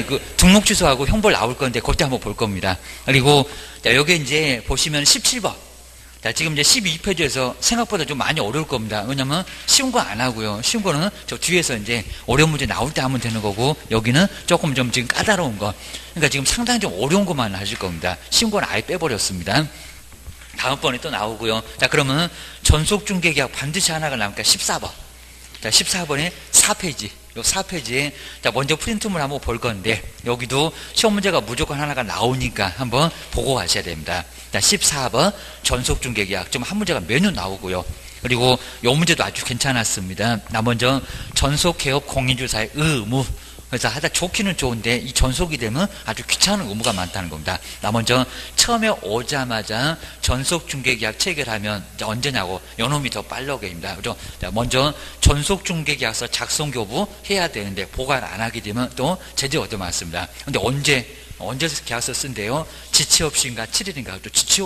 그 등록 취소하고 형벌 나올 건데 그때 한번 볼 겁니다. 그리고 자, 여기 이제 보시면 17번. 자, 지금 이제 12페이지에서 생각보다 좀 많이 어려울 겁니다. 왜냐면 쉬운 거 안 하고요. 쉬운 거는 저 뒤에서 이제 어려운 문제 나올 때 하면 되는 거고, 여기는 조금 좀 지금 까다로운 거. 그러니까 지금 상당히 좀 어려운 것만 하실 겁니다. 쉬운 건 아예 빼버렸습니다. 다음번에 또 나오고요. 자, 그러면 전속중개계약 반드시 하나가 나오니까 14번. 자, 14번에 4페이지. 요 4페이지에 자, 먼저 프린트물 한번 볼 건데, 여기도 시험 문제가 무조건 하나가 나오니까 한번 보고 가셔야 됩니다. 자, 14번 전속중개계약. 좀 한 문제가 메뉴 나오고요. 그리고 요 문제도 아주 괜찮았습니다. 나 먼저 전속개업 공인주사의 의무. 그래서 하다 좋기는 좋은데 이 전속이 되면 아주 귀찮은 의무가 많다는 겁니다. 나 먼저 처음에 오자마자 전속중개계약 체결하면 언제냐고, 요놈이 더 빨라게입니다. 그죠? 자, 먼저 전속중개계약서 작성교부 해야 되는데 보관 안 하게 되면 또 제재 얻어맞습니다. 근데 언제 계약서 쓴대요? 지체 없이인가 7일인가? 또 지체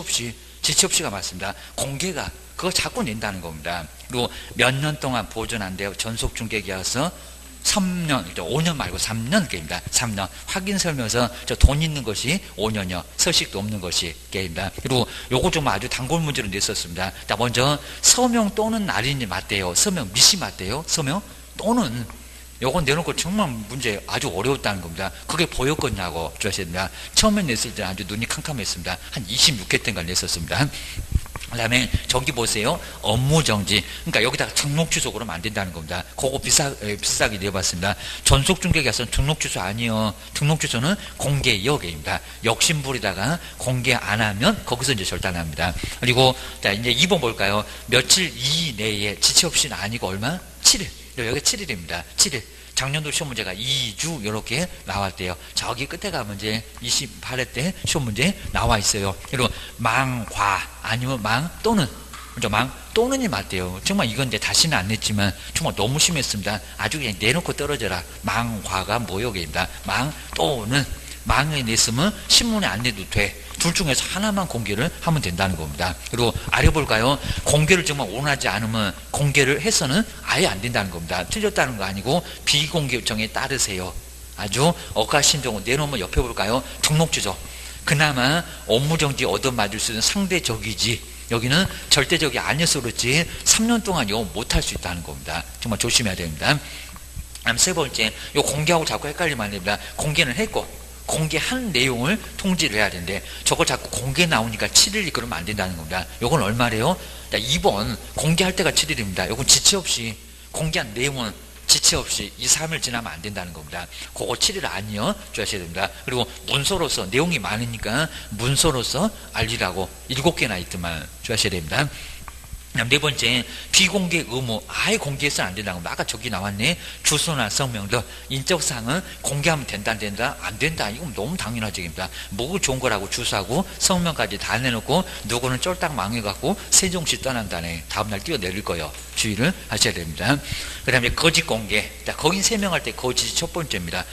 없이가 맞습니다. 공개가 그거 자꾸 낸다는 겁니다. 그리고 몇 년 동안 보존한대요. 전속중개계약서 3년, 5년 말고 3년 게임입니다. 3년. 확인 설명서 돈 있는 것이 5년이요. 서식도 없는 것이 게임입니다. 그리고 요거 좀 아주 단골 문제로 냈었습니다. 자, 먼저 서명 또는 날인이 맞대요. 서명 미시 맞대요. 서명 또는 요건 내놓고 정말 문제 아주 어려웠다는 겁니다. 그게 보였겠냐고 주셨습니다. 처음에 냈을 때 아주 눈이 캄캄했습니다. 한 26회 때인가 냈었습니다. 그 다음에 저기 보세요. 업무정지. 그러니까 여기다가 등록취소 그러면 안 된다는 겁니다. 그거 비싸게 내봤습니다. 전속중개계약서는 등록취소 아니요. 등록취소는 공개역입니다. 역심부리다가 공개 안 하면 거기서 이제 절단합니다. 그리고 자, 이제 2번 볼까요? 며칠 이내에 지체 없이는 아니고 얼마? 7일. 여기 7일입니다. 7일. 작년도 시험 문제가 2주 이렇게 나왔대요. 저기 끝에 가면 이제 28회 때 시험 문제 나와 있어요. 그리고 망과 아니면 망 또는, 그죠? 망 또는이 맞대요. 정말 이건 이제 다시는 안 냈지만 정말 너무 심했습니다. 아주 그냥 내놓고 떨어져라. 망과가 모욕입니다. 망 또는, 망에 냈으면 신문에 안 내도 돼. 둘 중에서 하나만 공개를 하면 된다는 겁니다. 그리고 아래 볼까요? 공개를 정말 원하지 않으면 공개를 해서는 아예 안 된다는 겁니다. 틀렸다는 거 아니고 비공개 요청에 따르세요. 아주 억하심정을 내놓으면 옆에 볼까요? 등록취소. 그나마 업무정지 얻어맞을 수 있는 상대적이지, 여기는 절대적이 아니어서 그렇지 3년 동안 이거 못할 수 있다는 겁니다. 정말 조심해야 됩니다. 다음 세 번째, 요 공개하고 자꾸 헷갈리면 안 됩니다. 공개는 했고 공개한 내용을 통지를 해야 되는데 저걸 자꾸 공개 나오니까 7일이 그러면 안 된다는 겁니다. 요건 얼마래요? 2번 공개할 때가 7일입니다. 요건 지체 없이, 공개한 내용은 지체 없이 2, 3일 지나면 안 된다는 겁니다. 그거 7일 아니요 주셔야 됩니다. 그리고 문서로서 내용이 많으니까 문서로서 알리라고 7개나 있더만 주셔야 됩니다. 네 번째, 비공개 의무. 아예 공개해서는 안 된다고. 아까 저기 나왔네. 주소나 성명 등 인적사항은 공개하면 된다, 안 된다? 안 된다. 이건 너무 당연하죠. 뭐가 좋은 거라고 주소하고 성명까지 다 내놓고 누구는 쫄딱 망해갖고 세종시 떠난다네. 다음날 뛰어내릴 거예요. 주의를 하셔야 됩니다. 그 다음에 거짓 공개. 자, 거긴 세명할 때 거짓이 첫 번째입니다.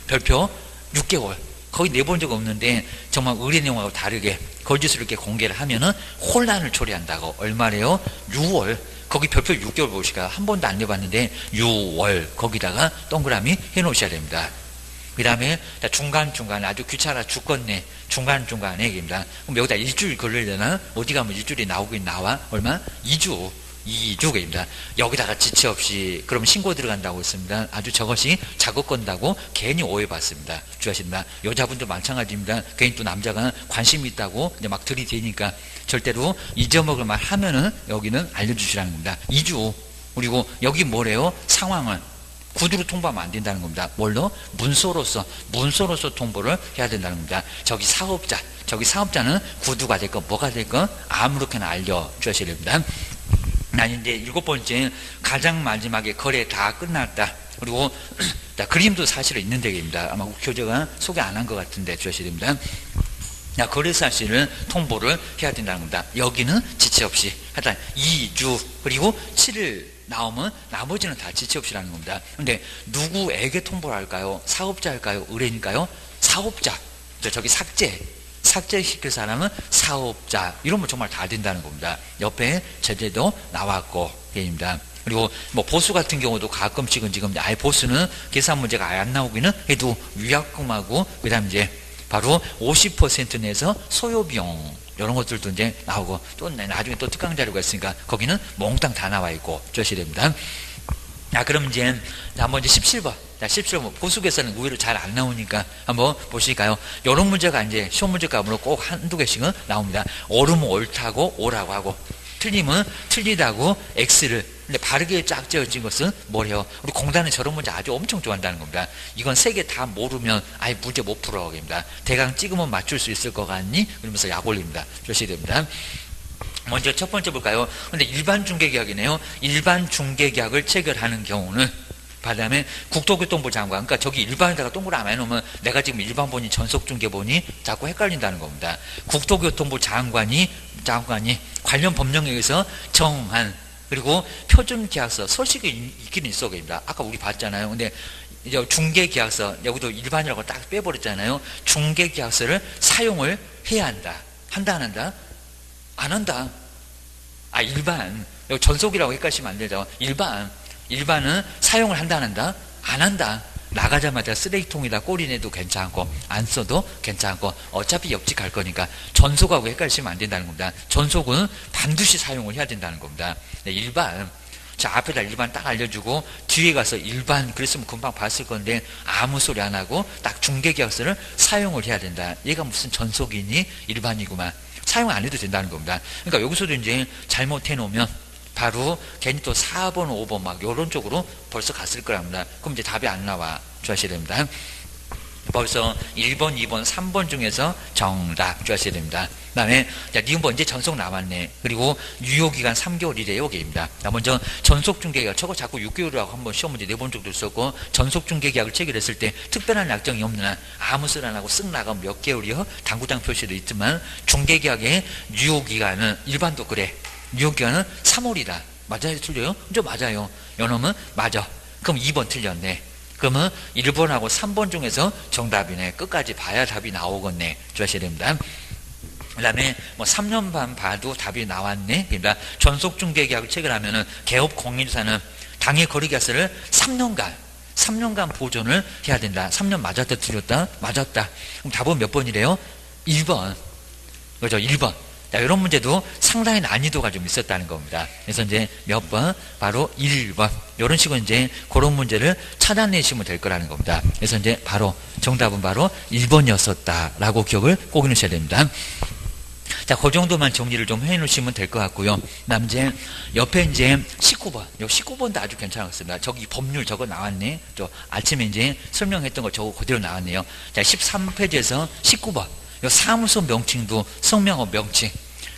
별표 6개월. 거의 내본 적 없는데 정말 의뢰 내용하고 다르게 거짓으로 이렇게 공개를 하면은 혼란을 초래한다고. 얼마래요? 6월. 거기 별표 6개월 보시까 한 번도 안 내봤는데 6월 거기다가 동그라미 해놓으셔야 됩니다. 그 다음에 중간중간에 아주 귀찮아 죽겠네. 중간중간에 얘기입니다. 그럼 여기다 일주일 걸리려나? 어디 가면 일주일이 나오긴 나와? 얼마? 2주입니다. 여기다가 지체 없이 그럼 신고 들어간다고 했습니다. 아주 저것이 작업 건다고 괜히 오해받습니다. 주의하십니다. 여자분도 마찬가지입니다. 괜히 또 남자가 관심이 있다고 이제 막 들이대니까 절대로 잊어먹을 말 하면은 여기는 알려주시라는 겁니다. 2주. 그리고 여기 뭐래요? 상황은 구두로 통보하면 안 된다는 겁니다. 뭘로? 문서로서 통보를 해야 된다는 겁니다. 저기 사업자는 구두가 될건 뭐가 될건 아무렇게나 알려주셔야 됩니다. 난 이제 7번째, 가장 마지막에 거래 다 끝났다. 그리고 그림도 사실은 있는 데입니다. 아마 교재가 소개 안 한 것 같은데 주셔야 됩니다. 거래 사실을 통보를 해야 된다는 겁니다. 여기는 지체 없이 하여튼 2주 그리고 7일 나오면 나머지는 다 지체 없이라는 겁니다. 근데 누구에게 통보를 할까요? 사업자일까요? 의뢰인일까요? 사업자. 저기 삭제시킬 사람은 사업자. 이러면 정말 다 된다는 겁니다. 옆에 제재도 나왔고, 얘입니다. 그리고 뭐 보수 같은 경우도 가끔씩은 지금 아예 보수는 계산 문제가 아예 안 나오기는 해도 위약금하고 그다음 이제 바로 50% 내에서 소요비용 이런 것들도 이제 나오고 또 나중에 또 특강 자료가 있으니까 거기는 몽땅 다 나와 있고 주셔야 됩니다. 자, 그럼 이제 한번 이제 17번. 자, 17번 보수 계산은 의외로 잘 안 나오니까 한번 보실까요? 이런 문제가 이제 시험 문제 값으로 꼭 한두 개씩은 나옵니다. 옳으면 옳다고 오라고 하고 틀리면 틀리다고 X를. 근데 바르게 쫙 지어진 것은 뭐래요? 우리 공단은 저런 문제 아주 엄청 좋아한다는 겁니다. 이건 세 개 다 모르면 아예 문제 못 풀어. 겁니다. 대강 찍으면 맞출 수 있을 것 같니? 그러면서 약 올립니다. 조심해야 됩니다. 먼저 첫 번째 볼까요? 근데 일반 중개계약이네요. 일반 중개계약을 체결하는 경우는 그다음에 국토교통부 장관, 그러니까 저기 일반에다가 동그라미 안 해놓으면 내가 지금 일반본이 전속중개본이 자꾸 헷갈린다는 겁니다. 국토교통부 장관이 관련 법령에 의해서 정한 그리고 표준계약서 서식이 있기는 있어 보입니다. 아까 우리 봤잖아요. 근데 이제 중개계약서 여기도 일반이라고 딱 빼버렸잖아요. 중개계약서를 사용을 해야 한다. 한다 안 한다? 안 한다. 아, 일반. 여기 전속이라고 헷갈리시면 안 되죠. 일반은 사용을 한다 안 한다? 안 한다. 나가자마자 쓰레기통에다 꼬리내도 괜찮고 안 써도 괜찮고 어차피 옆집 갈 거니까 전속하고 헷갈리시면 안 된다는 겁니다. 전속은 반드시 사용을 해야 된다는 겁니다. 네, 일반. 자, 앞에다 일반 딱 알려주고 뒤에 가서 일반 그랬으면 금방 봤을 건데 아무 소리 안 하고 딱 중개계약서를 사용을 해야 된다. 얘가 무슨 전속이니? 일반이구만. 사용 안 해도 된다는 겁니다. 그러니까 여기서도 이제 잘못해 놓으면 바로 괜히 또 4번, 5번 막 이런 쪽으로 벌써 갔을 거랍니다. 그럼 이제 답이 안 나와. 주셔야 됩니다. 벌써 1번, 2번, 3번 중에서 정답 주셔야 됩니다. 그 다음에 니은번 이제 전속 나왔네. 그리고 유효기간 3개월이래요. 여기입니다. 먼저 전속중개계약 저거 자꾸 6개월이라고 한번 시험 문제 4번 정도 썼고 전속중개계약을 체결했을 때 특별한 약정이 없는 한 아무 소리 안 하고 쓱 나가면 몇 개월이요? 당구장 표시도 있지만 중개계약의 유효기간은 일반도 그래. 유효기간은 3월이다. 맞아요? 틀려요? 저 맞아요. 요놈은 맞아. 그럼 2번 틀렸네. 그러면 1번하고 3번 중에서 정답이네. 끝까지 봐야 답이 나오겠네. 주셔야 됩니다. 그 다음에 뭐 3년 반 봐도 답이 나왔네. 그러니까 전속중개계약을 체결하면은 개업 공인사는 당해 거래계약서를 3년간 보존을 해야 된다. 3년 맞았다 틀렸다? 맞았다. 그럼 답은 몇 번이래요? 1번. 그죠? 1번. 자, 이런 문제도 상당히 난이도가 좀 있었다는 겁니다. 그래서 이제 몇 번? 바로 1번. 이런 식으로 이제 그런 문제를 찾아내시면 될 거라는 겁니다. 그래서 이제 바로 정답은 바로 1번이었었다라고 기억을 꼭 해놓으셔야 됩니다. 자, 그 정도만 정리를 좀 해놓으시면 될 것 같고요. 그다음 이제 옆에 이제 19번. 요 19번도 아주 괜찮았습니다. 저기 법률 저거 나왔네. 저 아침에 이제 설명했던 거 저거 그대로 나왔네요. 자, 13페이지에서 19번. 요 사무소 명칭도 성명업 명칭.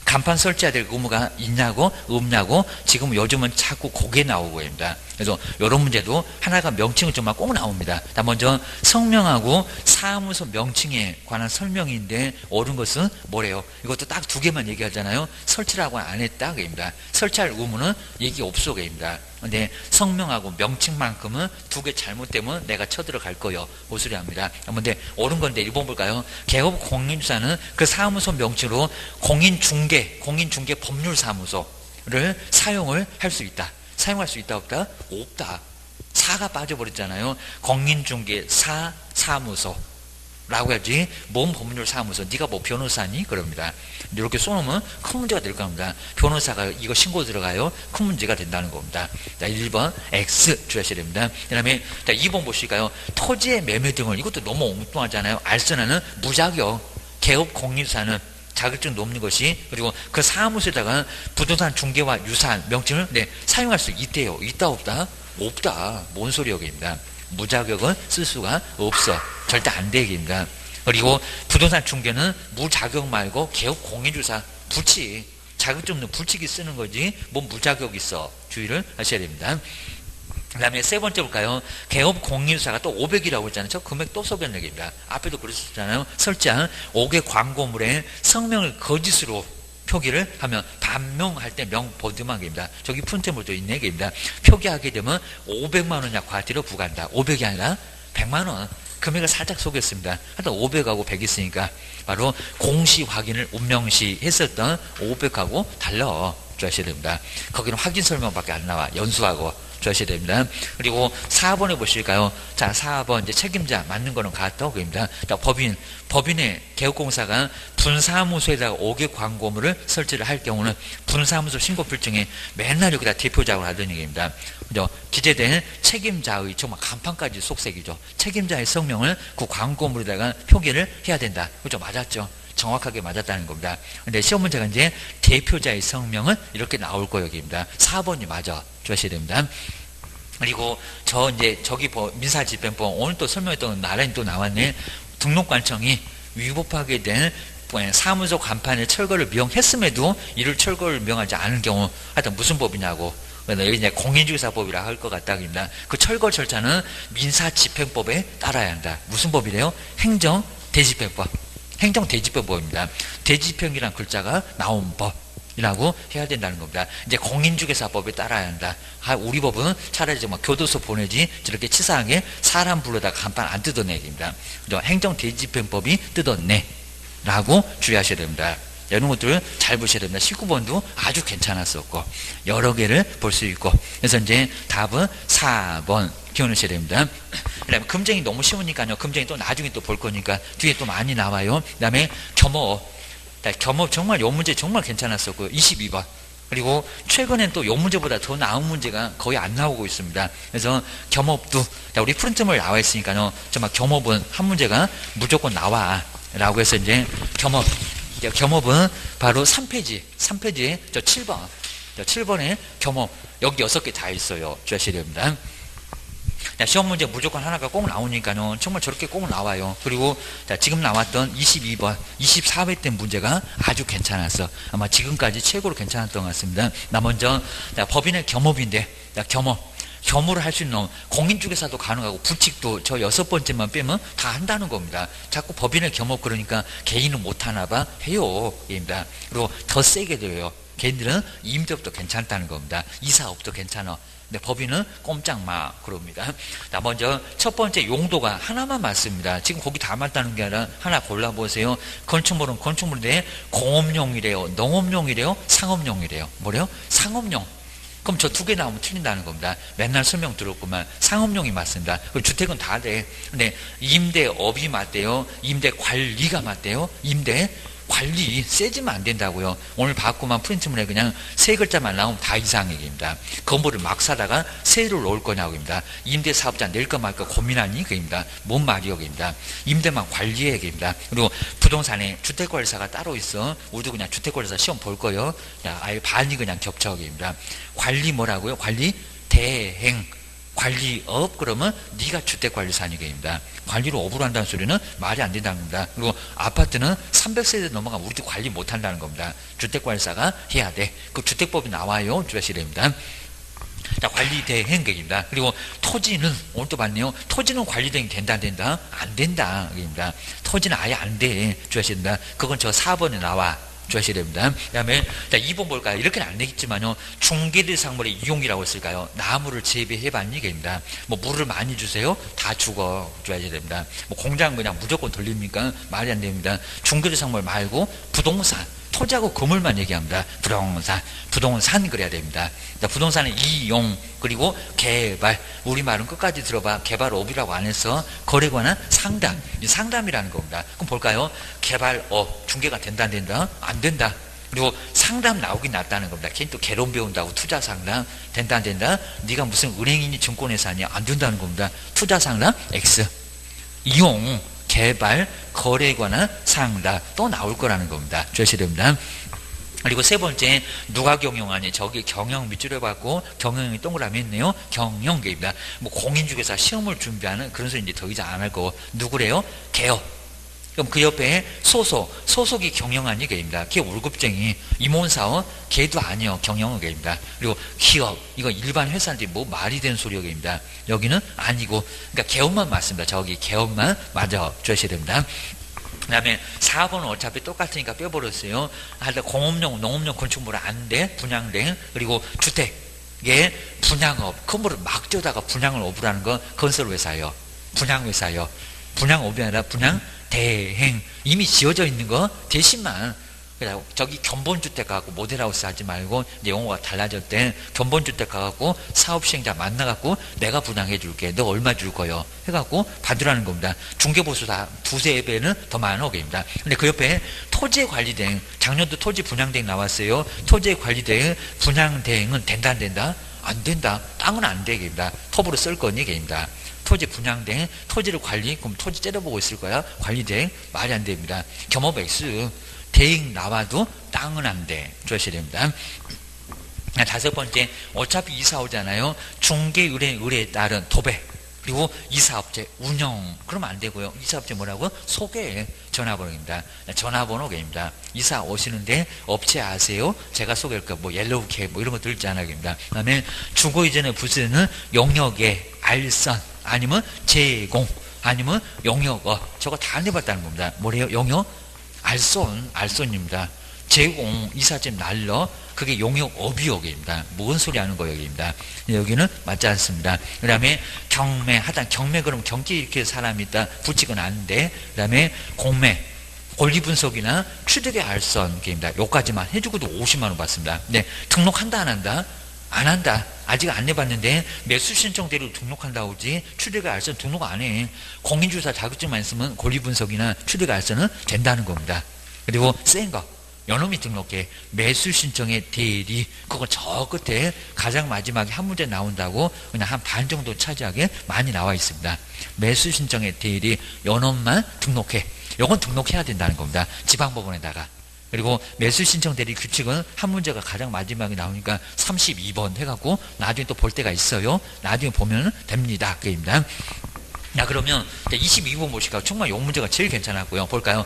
간판 설치해야 될 의무가 있냐고 없냐고 지금 요즘은 자꾸 그게 나오고 있습니다. 그래서 이런 문제도 하나가 명칭은 정말 꼭 나옵니다. 자, 먼저 성명하고 사무소 명칭에 관한 설명인데 옳은 것은 뭐래요? 이것도 딱 두 개만 얘기하잖아요. 설치라고 안 했다 그입니다. 설치할 의무는 얘기 없어 그입니다. 근데 성명하고 명칭만큼은 두 개 잘못되면 내가 쳐들어갈 거요. 그 소리 합니다. 근데 옳은 건데 1번 볼까요? 개업 공인주사는 그 사무소 명칭으로 공인중개 법률사무소를 사용을 할 수 있다. 사용할 수 있다 없다? 없다. 사가 빠져버렸잖아요. 공인중개사 사무소 라고 해야지. 뭔 법률사무소? 네가 뭐 변호사니? 그럽니다. 이렇게 써놓으면 큰 문제가 될 겁니다. 변호사가 이거 신고 들어가요? 큰 문제가 된다는 겁니다. 자, 1번 X 주셔야 됩니다. 그 다음에 2번 보실까요? 토지의 매매 등을, 이것도 너무 엉뚱하잖아요. 알선하는 무자격 개업 공인사는 자격증도 없는 것이, 그리고 그 사무소에다가 부동산 중개와 유사한 명칭을 사용할 수 있대요. 있다 없다? 없다. 뭔 소리 여기입니다. 무자격은 쓸 수가 없어. 절대 안 되기입니다. 그리고 부동산 중개는 무자격 말고 개업 공인주사 불치, 자격증 없는 불치기 쓰는 거지 뭔 무자격 있어. 주의를 하셔야 됩니다. 그 다음에 세 번째 볼까요? 개업 공인주사가 또 500이라고 했잖아요. 저 금액 또 속였는 얘기입니다. 앞에도 그랬었잖아요. 설치한 5개 광고물에 성명을 거짓으로 표기를 하면 반명할 때 명보듬하기입니다. 저기 푼테물도 있는 얘기입니다. 표기하게 되면 500만 원 이하 과태료 부과한다. 500이 아니라 100만 원. 금액을 살짝 속였습니다. 하여튼 500하고 100 있으니까 바로 공시 확인을 운명시 했었던 500하고 달라 주하셔야 됩니다. 거기는 확인 설명밖에 안 나와. 연수하고 주하셔야 됩니다. 그리고 4번에 보실까요? 자, 4번 이제 책임자 맞는 거는 같다. 그입니다. 자, 법인의 개업공사가 분사무소에다가 5개 광고물을 설치를 할 경우는 분사무소 신고필증에 맨날 여기다 대표작을 하던 얘기입니다. 그죠? 기재된 책임자의 정말 간판까지 속색이죠. 책임자의 성명을 그 광고물에다가 표기를 해야 된다. 그죠? 맞았죠? 정확하게 맞았다는 겁니다. 근데 시험 문제가 이제 대표자의 성명은 이렇게 나올 거 여기입니다. 4번이 맞아 주셔야 됩니다. 그리고 저기 민사집행법 오늘 또 설명했던 나란히 또 나왔네. 등록관청이 위법하게 된 사무소 간판에 철거를 명했음에도 이를 철거를 명하지 않은 경우 하여튼 무슨 법이냐고. 여기 이제 공인중개사법이라 할 것 같다입니다. 그 철거 절차는 민사집행법에 따라야 한다. 무슨 법이래요? 행정대집행법. 행정대집행법입니다. 대집행이라는 글자가 나온 법이라고 해야 된다는 겁니다. 이제 공인중개사법에 따라야 한다. 우리 법은 차라리 정말 교도소 보내지 저렇게 치사하게 사람 불러다가 간판 안 뜯어내기입니다. 행정대집행법이 뜯어내 라고 주의하셔야 됩니다. 이런 것들을 잘 보셔야 됩니다. 19번도 아주 괜찮았었고 여러 개를 볼 수 있고 그래서 이제 답은 4번 기억하셔야 됩니다. 그 다음에 금쟁이 너무 쉬우니까요. 금쟁이 또 나중에 또 볼 거니까 뒤에 또 많이 나와요. 그 다음에 겸업. 겸업 정말 요 문제 정말 괜찮았었고요. 22번. 그리고 최근엔 또 요 문제보다 더 나은 문제가 거의 안 나오고 있습니다. 그래서 겸업도 우리 프린트물 나와 있으니까요. 정말 겸업은 한 문제가 무조건 나와 라고 해서 이제 겸업은 바로 3페이지에 저 7번에 겸업 여기 6개 다 있어요. 주셔야 됩니다. 시험 문제 무조건 하나가 꼭 나오니까요. 정말 저렇게 꼭 나와요. 그리고 지금 나왔던 22번, 24회 때 문제가 아주 괜찮았어. 아마 지금까지 최고로 괜찮았던 것 같습니다. 먼저 법인의 겸업인데 겸업을 할 수 있는 공인중개사도 가능하고 부칙도 저 6번째만 빼면 다 한다는 겁니다. 자꾸 법인의 겸업 그러니까 개인은 못하나 봐 해요. 입니다. 그리고 더 세게 돼요. 개인들은 임대업도 괜찮다는 겁니다. 이사업도 괜찮아. 근데 법인은 꼼짝 마 그럽니다. 먼저 첫 번째 용도가 하나만 맞습니다. 지금 거기 다 맞다는 게 아니라 하나 골라보세요. 건축물은 건축물인데 공업용이래요, 농업용이래요, 상업용이래요. 뭐래요? 상업용. 그럼 저 2개 나오면 틀린다는 겁니다. 맨날 설명 들었구만. 상업용이 맞습니다. 그리고 주택은 다 돼. 근데 임대업이 맞대요. 임대관리가 맞대요. 임대관리 세지면 안 된다고요. 오늘 봤구만 프린트물에 그냥 3글자만 나오면 다 이상 얘기입니다. 건물을 막 사다가 세를 넣을 거냐고입니다. 임대사업자 낼까 말까 고민하니 그입니다. 뭔 말이요 그입니다. 임대만 관리해 얘기입니다. 그리고 부동산에 주택관리사가 따로 있어. 우리도 그냥 주택관리사 시험 볼 거예요. 아예 반이 그냥 겹쳐입니다. 관리 뭐라고요? 관리 대행. 관리업 그러면 네가 주택관리사니까입니다. 관리로 업으로 한다는 소리는 말이 안 된다는 겁니다. 그리고 아파트는 300세대 넘어가면 우리도 관리 못한다는 겁니다. 주택관리사가 해야 돼. 그 주택법이 나와요. 주셔야 됩니다. 자, 관리대행객입니다. 그리고 토지는 오늘 또 봤네요. 토지는 관리대행 된다 안 된다? 안 된다. 입니다. 토지는 아예 안 돼. 주셔야 됩니다. 그건 저 4번에 나와. 주셔야 됩니다. 그 다음에 2번 볼까요? 이렇게는 안 되겠지만요. 중개대상물의 이용이라고 했을까요? 나무를 재배해봤니? 입니다. 뭐 물을 많이 주세요? 다 죽어. 줘야 됩니다. 뭐 공장 그냥 무조건 돌립니까? 말이 안 됩니다. 중개대상물 말고 부동산. 토지하고 건물만 얘기합니다. 부동산 그래야 됩니다. 부동산의 이용 그리고 개발 우리말은 끝까지 들어봐. 개발업이라고 안 해서 거래에 관한 상담 상담이라는 겁니다. 그럼 볼까요? 개발업 중개가 된다 안 된다? 안 된다. 그리고 상담 나오긴 낫다는 겁니다. 걔는 또 개론 배운다고 투자 상담 된다 안 된다? 네가 무슨 은행이니 증권회사니 안 된다는 겁니다. 투자 상담 X 이용 개발, 거래에 관한 상담 또 나올 거라는 겁니다. 주셔야 됩니다. 그리고 3번째 누가 경영하니 저기 경영 밑줄에 받고 경영이 동그라미 있네요. 경영계입니다. 뭐 공인중개사 시험을 준비하는 그런 소리 이제 더 이상 안 할 거고 누구래요? 개업. 그럼 그 옆에 소속이 경영하니 계입니다. 걔 월급쟁이 임원사원 걔도 아니요 경영계입니다. 그리고 기업 이거 일반 회사인데 뭐 말이 되는 소리가 계입니다. 여기는 아니고 그러니까 개업만 맞습니다. 저기 개업만 맞아 주셔야 됩니다. 그 다음에 4번은 어차피 똑같으니까 빼버렸어요. 하여튼 공업용 농업용 건축물은 안 돼. 분양된 그리고 주택의 분양업 건물을 막 쪄다가 분양을 업으라는 건 건설회사요. 분양회사요. 분양업이 아니라 분양대행. 이미 지어져 있는 거 대신만. 그래서 저기 견본주택 가갖고 모델하우스 하지 말고 이제 용어가 달라졌대. 견본주택 가갖고 사업시행자 만나갖고 내가 분양해 줄게. 너 얼마 줄 거요? 해갖고 받으라는 겁니다. 중개보수 다 두세 배는 더 많은 거입니다. 근데 그 옆에 토지관리대행. 작년도 토지 분양대행 나왔어요. 토지관리대행, 분양대행은 된다 안 된다? 안 된다. 땅은 안 되겠습니다. 톱으로 쓸 거니 게입니다. 토지 분양대행, 토지를 관리, 그럼 토지 째려보고 있을 거야. 관리대행, 말이 안 됩니다. 겸업액수. 대행 나와도 땅은 안 돼. 조셔야 됩니다. 다섯 번째, 어차피 이사 오잖아요. 중개 의뢰에 따른 도배. 그리고 이사업체 운영. 그러면 안 되고요. 이사업체 뭐라고? 소개. 전화번호입니다. 전화번호입니다. 이사 오시는데 업체 아세요? 제가 소개할까? 뭐 옐로우캡 뭐 이런 것들 있잖아요. 그 다음에 주거 이전의 부수는 용역의 알선 아니면 제공 아니면 용역어. 저거 다 안 해봤다는 겁니다. 뭐래요? 용역? 알선입니다. 제공, 이삿짐 날러, 그게 용역업이역입니다. 뭔 소리 하는 거역입니다. 여기는 맞지 않습니다. 그 다음에 경매, 하단 경매 그럼 경기 이렇게 사람이 있다 붙이건 안 돼. 그 다음에 공매, 권리분석이나 취득의 알선입니다. 요까지만 해주고도 50만 원 받습니다. 네, 등록한다 안 한다? 안 한다. 아직 안 해봤는데 매수 신청대로 등록한다고 하지 취득의 알선 등록 안 해. 공인주사 자격증만 있으면 권리분석이나 취득의 알선은 된다는 겁니다. 그리고 센 거 요놈이 등록해. 매수 신청의 대리 그거 저 끝에 가장 마지막에 한 문제 나온다고 그냥 한 반 정도 차지하게 많이 나와 있습니다. 매수 신청의 대리 요놈만 등록해. 요건 등록해야 된다는 겁니다. 지방법원에다가. 그리고 매수 신청 대리 규칙은 한 문제가 가장 마지막에 나오니까 32번 해갖고 나중에 또 볼 때가 있어요. 나중에 보면 됩니다. 그입니다. 자, 그러면 22번 보실까요? 정말 요 문제가 제일 괜찮았고요. 볼까요?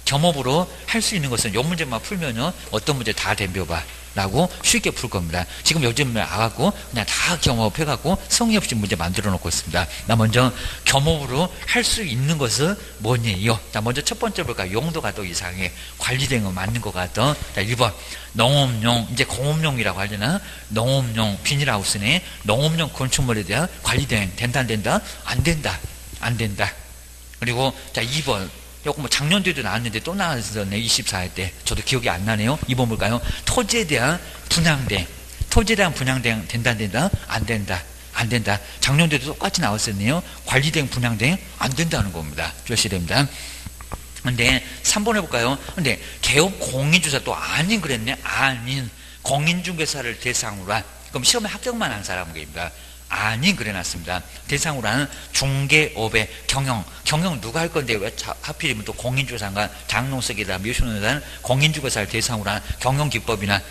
겸업으로 할 수 있는 것은 요 문제만 풀면요. 어떤 문제 다 덤벼봐. 라고 쉽게 풀 겁니다. 지금 요즘 와갖고 그냥 다 겸업해갖고 성의 없이 문제 만들어 놓고 있습니다. 나 먼저 겸업으로 할 수 있는 것은 뭐니요? 자, 먼저 첫 번째 볼까요? 용도가 또 이상해. 관리된 거 맞는 것 같던. 자, 1번. 농업용, 이제 공업용이라고 하려나? 농업용 비닐하우스네. 농업용 건축물에 대한 관리된 된다, 안 된다? 안 된다. 안 된다. 그리고 자, 2번. 요거 뭐 작년도에도 나왔는데 또 나왔었네. 24회 때. 저도 기억이 안 나네요. 2번 볼까요? 토지에 대한 분양대행. 토지에 대한 분양대행 된다 안 된다? 안 된다. 안 된다. 작년도에도 똑같이 나왔었네요. 관리대행 분양대행 안 된다는 겁니다. 조셔야 됩니다. 근데 3번 해볼까요? 근데 개업 공인주사 또 아닌 그랬네. 아닌 공인중개사를 대상으로 한. 그럼 시험에 합격만 한 사람입니다. 아닌 그래놨습니다. 대상으로 하는 중개업의 경영 누가 할 건데 왜 하필이면 또 공인주사가 장롱석이다 묘신원이다 공인중개사를 대상으로 하는 경영기법이나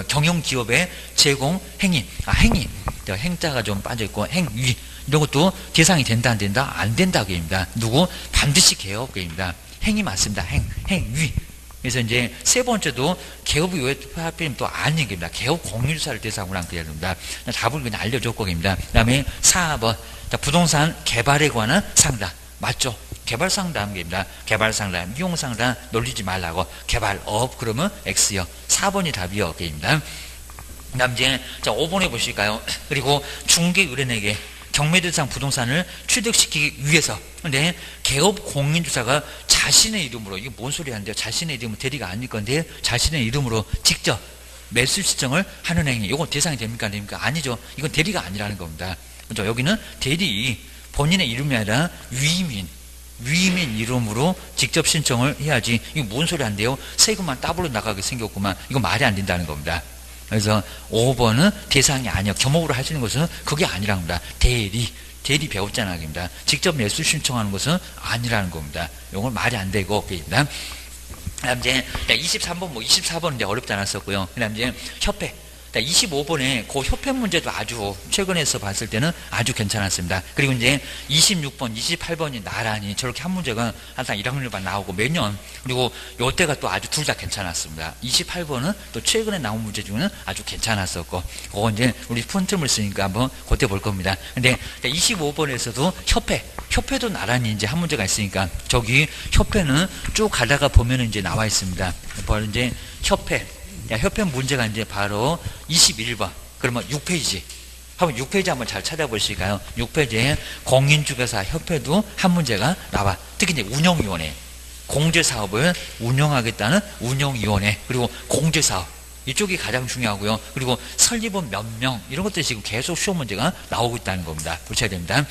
경영기업의 제공 행위 행위 행자가 좀 빠져있고 행위 이런 것도 대상이 된다 안 된다? 안 된다 그입니다. 누구? 반드시 개업입니다. 행위 맞습니다. 행위. 그래서 이제 세 번째도 개업이 왜 하필이면 또 아닌 겁니다. 개업 공인주사를 대상으로 한 거야 됩니다. 답을 그냥 알려줄 거입니다. 그 다음에 4번. 자, 부동산 개발에 관한 상담. 맞죠? 개발 상담입니다. 개발 상담, 이용 상담 놀리지 말라고. 개발업 그러면 X요. 4번이 답이요. 입니다. 그 다음 이제 자, 5번 해보실까요? 그리고 중개 의뢰인에게 경매대상 부동산을 취득시키기 위해서 근데 개업 공인주사가 자신의 이름으로 이게 뭔 소리 하는데요? 자신의 이름은 대리가 아닐 건데 자신의 이름으로 직접 매수 신청을 하는 행위 이건 대상이 됩니까? 안 됩니까? 아니죠. 이건 대리가 아니라는 겁니다. 그렇죠? 여기는 대리 본인의 이름이 아니라 위민 이름으로 직접 신청을 해야지. 이거 뭔 소리 한대요? 세금만 따블로 나가게 생겼구만. 이거 말이 안 된다는 겁니다. 그래서 5번은 대상이 아니요. 겸업으로 할 수 있는 것은 그게 아니라는 겁니다. 대리 배웠잖아요. 겁니다. 직접 매수 신청하는 것은 아니라는 겁니다. 이건 말이 안 되고, 그입니다. 그 다음 이제 23번, 24번은 이제 어렵지 않았었고요. 그 다음 이제 협회. 25번에 그 협회 문제도 아주 최근에서 봤을 때는 아주 괜찮았습니다. 그리고 이제 26번, 28번이 나란히 저렇게 한 문제가 항상 1학년만 나오고 매년 그리고 요때가 또 아주 둘 다 괜찮았습니다. 28번은 또 최근에 나온 문제 중에는 아주 괜찮았었고 그거 이제 우리 폰트를 쓰니까 한번 그때 볼 겁니다. 근데 25번에서도 협회도 나란히 이제 한 문제가 있으니까 저기 협회는 쭉 가다가 보면 이제 나와 있습니다. 바로 이제 협회 문제가 이제 바로 21번. 그러면 6페이지. 한번 6페이지 한번 잘 찾아보실까요? 6페이지에 공인중개사 협회도 한 문제가 나와. 특히 이제 운영위원회. 공제사업을 운영하겠다는 운영위원회. 그리고 공제사업. 이쪽이 가장 중요하고요. 그리고 설립은 몇 명. 이런 것들이 지금 계속 시험 문제가 나오고 있다는 겁니다. 보셔야 됩니다.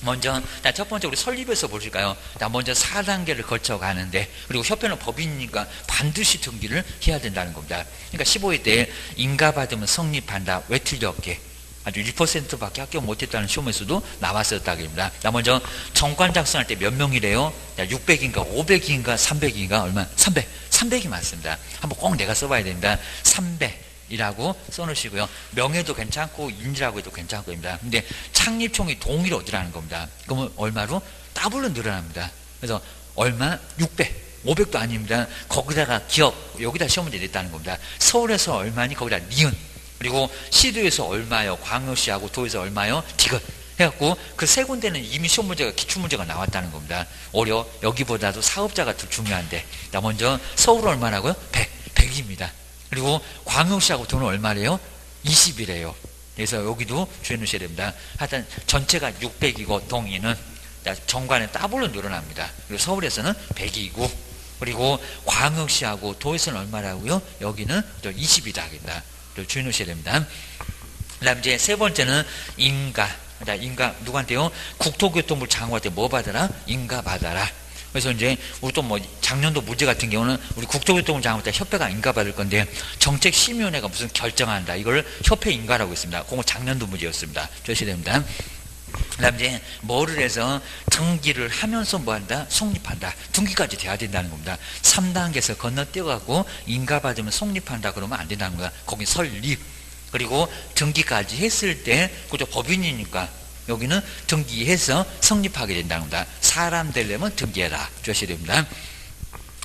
먼저 첫 번째 우리 설립에서 보실까요? 먼저 4단계를 거쳐 가는데, 그리고 협회는 법인이니까 반드시 등기를 해야 된다는 겁니다. 그러니까 15회 때 인가받으면 성립한다. 왜 틀렸게? 아주 1%밖에 합격 못했다는 시험에서도 나왔었다입니다. 먼저 정관 작성할 때 몇 명이래요? 600인가 500인가 300인가 얼마? 300이 맞습니다. 한번 꼭 내가 써봐야 됩니다. 300이라고 써놓으시고요. 명예도 괜찮고 인지라고 해도 괜찮고입니다. 근데 창립총회 동의를 얻으라는 겁니다. 그러면 얼마로? 더블로 늘어납니다. 그래서 얼마? 600. 500도 아닙니다. 거기다가 기업, 여기다 시험 문제 냈다는 겁니다. 서울에서 얼마니? 거기다 니은. 그리고 시도에서 얼마요? 광역시하고 도에서 얼마요? 디귿. 해갖고 그 세 군데는 이미 시험 문제가, 기출 문제가 나왔다는 겁니다. 오히려 여기보다도 사업자가 더 중요한데. 먼저 서울 얼마라고요? 100입니다. 그리고 광역시하고 도는 얼마래요? 20이래요. 그래서 여기도 주의해 놓으셔야 됩니다. 하여튼 전체가 600이고 동의는 정관에 더블로 늘어납니다. 그리고 서울에서는 100이고, 그리고 광역시하고 도에서는 얼마라고요? 여기는 20이다. 주의 놓으셔야 됩니다. 그 다음 이제 세 번째는 인가. 누구한테요? 국토교통부 장관한테 뭐 받아라? 인가 받아라. 그래서 이제 우리 또 뭐 작년도 문제 같은 경우는 우리 국토교통부 장관한테 협회가 인가 받을 건데, 정책심의위원회가 무슨 결정한다. 이걸 협회 인가라고 했습니다. 그거 작년도 문제였습니다. 주셔야 됩니다. 그 다음 이제 뭐를 해서 등기를 하면서 뭐 한다? 성립한다. 등기까지 돼야 된다는 겁니다. 3단계에서 건너뛰어가고 인가받으면 성립한다 그러면 안 된다는 거야. 거기 설립. 그리고 등기까지 했을 때, 그죠? 법인이니까 여기는 등기해서 성립하게 된다는 겁니다. 사람 되려면 등기해라. 주셔야 됩니다.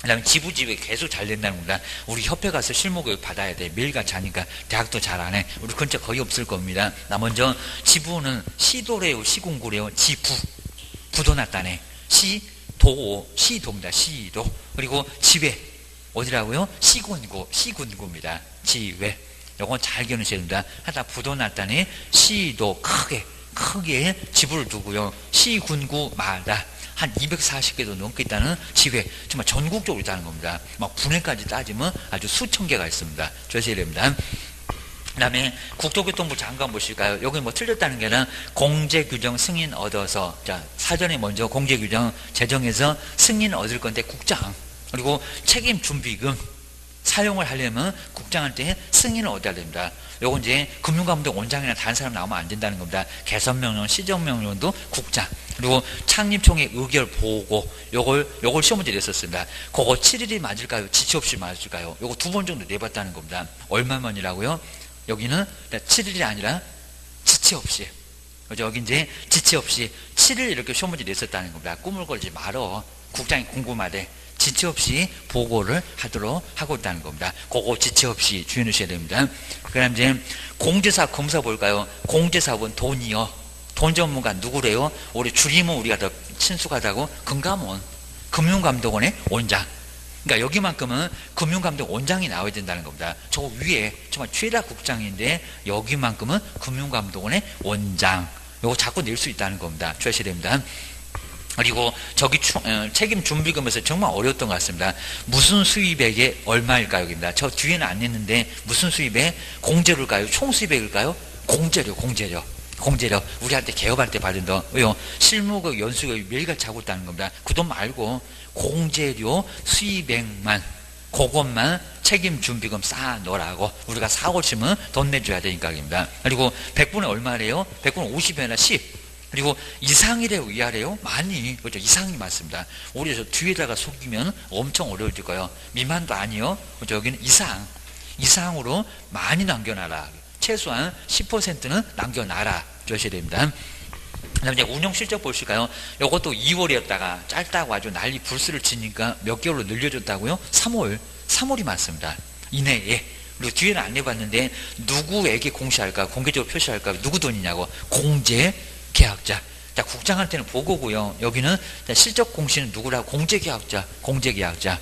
그 다음에 지부지휘 계속 잘 된다는 겁니다. 우리 협회 가서 실무교육 받아야 돼. 매일같이 하니까 대학도 잘 안 해. 우리 근처 거의 없을 겁니다. 먼저 지부는 시도래요, 시군구래요, 지부. 부도 났다네. 시도입니다. 시도. 그리고 지회. 어디라고요? 시군구입니다. 지회. 요건 잘 기억하셔야 됩니다. 하다 부도 났다네. 시도 크게 지부를 두고요. 시군구마다 한 240개도 넘게 있다는 지회, 정말 전국적으로 있다는 겁니다. 막 분해까지 따지면 아주 수천 개가 있습니다. 주셔야 됩니다. 그 다음에 국토교통부 장관 보실까요? 여기 뭐 틀렸다는 게 아니라 공제규정 승인 얻어서, 자, 사전에 먼저 공제규정 제정해서 승인 얻을 건데 국장, 그리고 책임준비금 사용을 하려면 국장한테 승인을 얻어야 됩니다. 요건 이제 금융감독 원장이나 다른 사람 나오면 안 된다는 겁니다. 개선명령, 시정명령도 국장. 그리고 창립총회 의결 보고, 요걸 시험 문제 냈었습니다. 그거 7일이 맞을까요? 지체 없이 맞을까요? 요거 2번 정도 내봤다는 겁니다. 얼마만이라고요? 여기는 7일이 아니라 지체 없이. 그죠? 여기 이제 지체 없이 7일 이렇게 시험 문제 냈었다는 겁니다. 꿈을 걸지 말어. 국장이 궁금하대. 지체 없이 보고를 하도록 하고 있다는 겁니다. 그거 지체 없이 주의 넣으셔야 됩니다. 그 다음 이제 공제사 검사 볼까요? 공제사업은 돈이요. 돈 전문가 누구래요? 우리 줄이면 우리가 더 친숙하다고 금감원, 금융감독원의 원장. 그러니까 여기만큼은 금융감독 원장이 나와야 된다는 겁니다. 저 위에 정말 최다 국장인데 여기만큼은 금융감독원의 원장. 요거 자꾸 낼 수 있다는 겁니다. 주의하셔야 됩니다. 그리고 저기 책임 준비금에서 정말 어려웠던 것 같습니다. 무슨 수입액에 얼마일까요? 여기입니다. 저 뒤에는 안 냈는데 무슨 수입에 공제료일까요? 총 수입액일까요? 공제료. 우리한테 개업할 때 받은 돈. 왜요? 실무급 연수급 매일같이 하고 있다는 겁니다. 그 돈 말고 공제료 수입액만, 그것만 책임 준비금 쌓아놓으라고. 우리가 사고 치면 돈 내줘야 되니까입니다. 그리고 100분에 얼마래요? 100분에 50이 아니라 10. 그리고 이상이래요, 위아래요? 많이. 그렇죠? 이상이 맞습니다. 우리 저 뒤에다가 속이면 엄청 어려워질 거예요. 미만도 아니요. 그렇죠? 여기는 이상으로 많이 남겨놔라. 최소한 10%는 남겨놔라. 주셔야 됩니다. 그 다음에 이제 운영 실적 보실까요? 이것도 2월이었다가 짧다고 아주 난리 불스를 치니까 몇 개월로 늘려줬다고요? 3월이 맞습니다. 이내에. 그리고 뒤에는 안 내봤는데 누구에게 공시할까? 공개적으로 표시할까? 누구 돈이냐고. 공제 계약자. 자, 국장한테는 보고고요. 여기는 실적 공시는 누구라고? 공제계약자.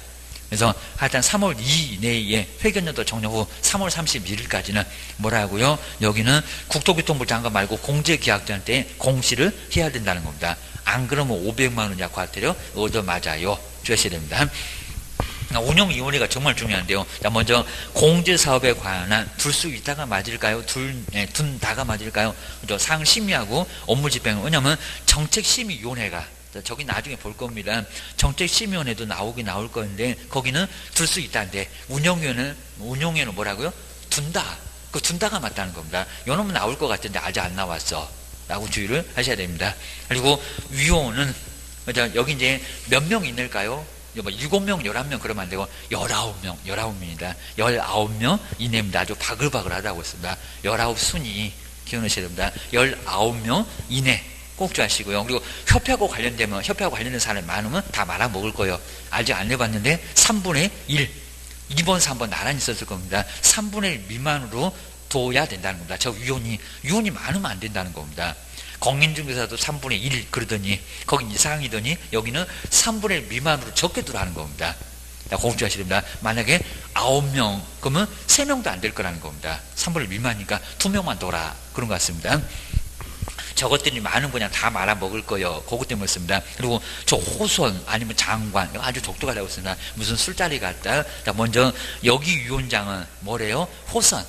그래서 하여튼 3월 2일 이내에 회견연도 종료 후 3월 31일까지는 뭐라고요? 여기는 국토교통부 장관 말고 공제계약자한테 공시를 해야 된다는 겁니다. 안 그러면 500만 원 이하 과태료 얻어맞아요. 주셔야 됩니다. 운영위원회가 정말 중요한데요. 자, 먼저 공제사업에 관한 둘 수 있다가 맞을까요? 둔다가 맞을까요? 사항을 심의하고 업무 집행. 왜냐하면 정책심의위원회가 저기 나중에 볼 겁니다. 정책심의위원회도 나오긴 나올 건데 거기는 둘 수 있다는데 운영위원회는 뭐라고요? 둔다. 그 둔다가 맞다는 겁니다. 요놈은 나올 것 같은데 아직 안 나왔어. 라고 주의를 하셔야 됩니다. 그리고 위원은 여기 이제 몇 명 있을까요? 7명, 11명 그러면 안 되고 19명입니다. 19명 이내입니다. 아주 바글바글하다고 했습니다. 19순위 기억하셔야 됩니다. 19명 이내 꼭 주하시고요. 그리고 협회하고 관련된 사람이 많으면 다 말아먹을 거예요. 아직 안 해봤는데 3분의 1, 2번, 3번 나란히 있었을 겁니다. 3분의 1 미만으로 둬야 된다는 겁니다. 저 위원이 많으면 안 된다는 겁니다. 공인중개사도 3분의 1 그러더니 거긴 이상이더니 여기는 3분의 1 미만으로 적게 들어가는 겁니다. 공주하셔야 됩니다. 만약에 9명 그러면 3명도 안 될 거라는 겁니다. 3분의 1 미만이니까 2명만 둬라 그런 것 같습니다. 저것들이 많은 그냥 다 말아먹을 거예요. 그것 때문에 씁니다. 그리고 저 호선 아니면 장관 아주 독특하다고 씁니다. 무슨 술자리 같다. 자, 먼저 여기 위원장은 뭐래요? 호선.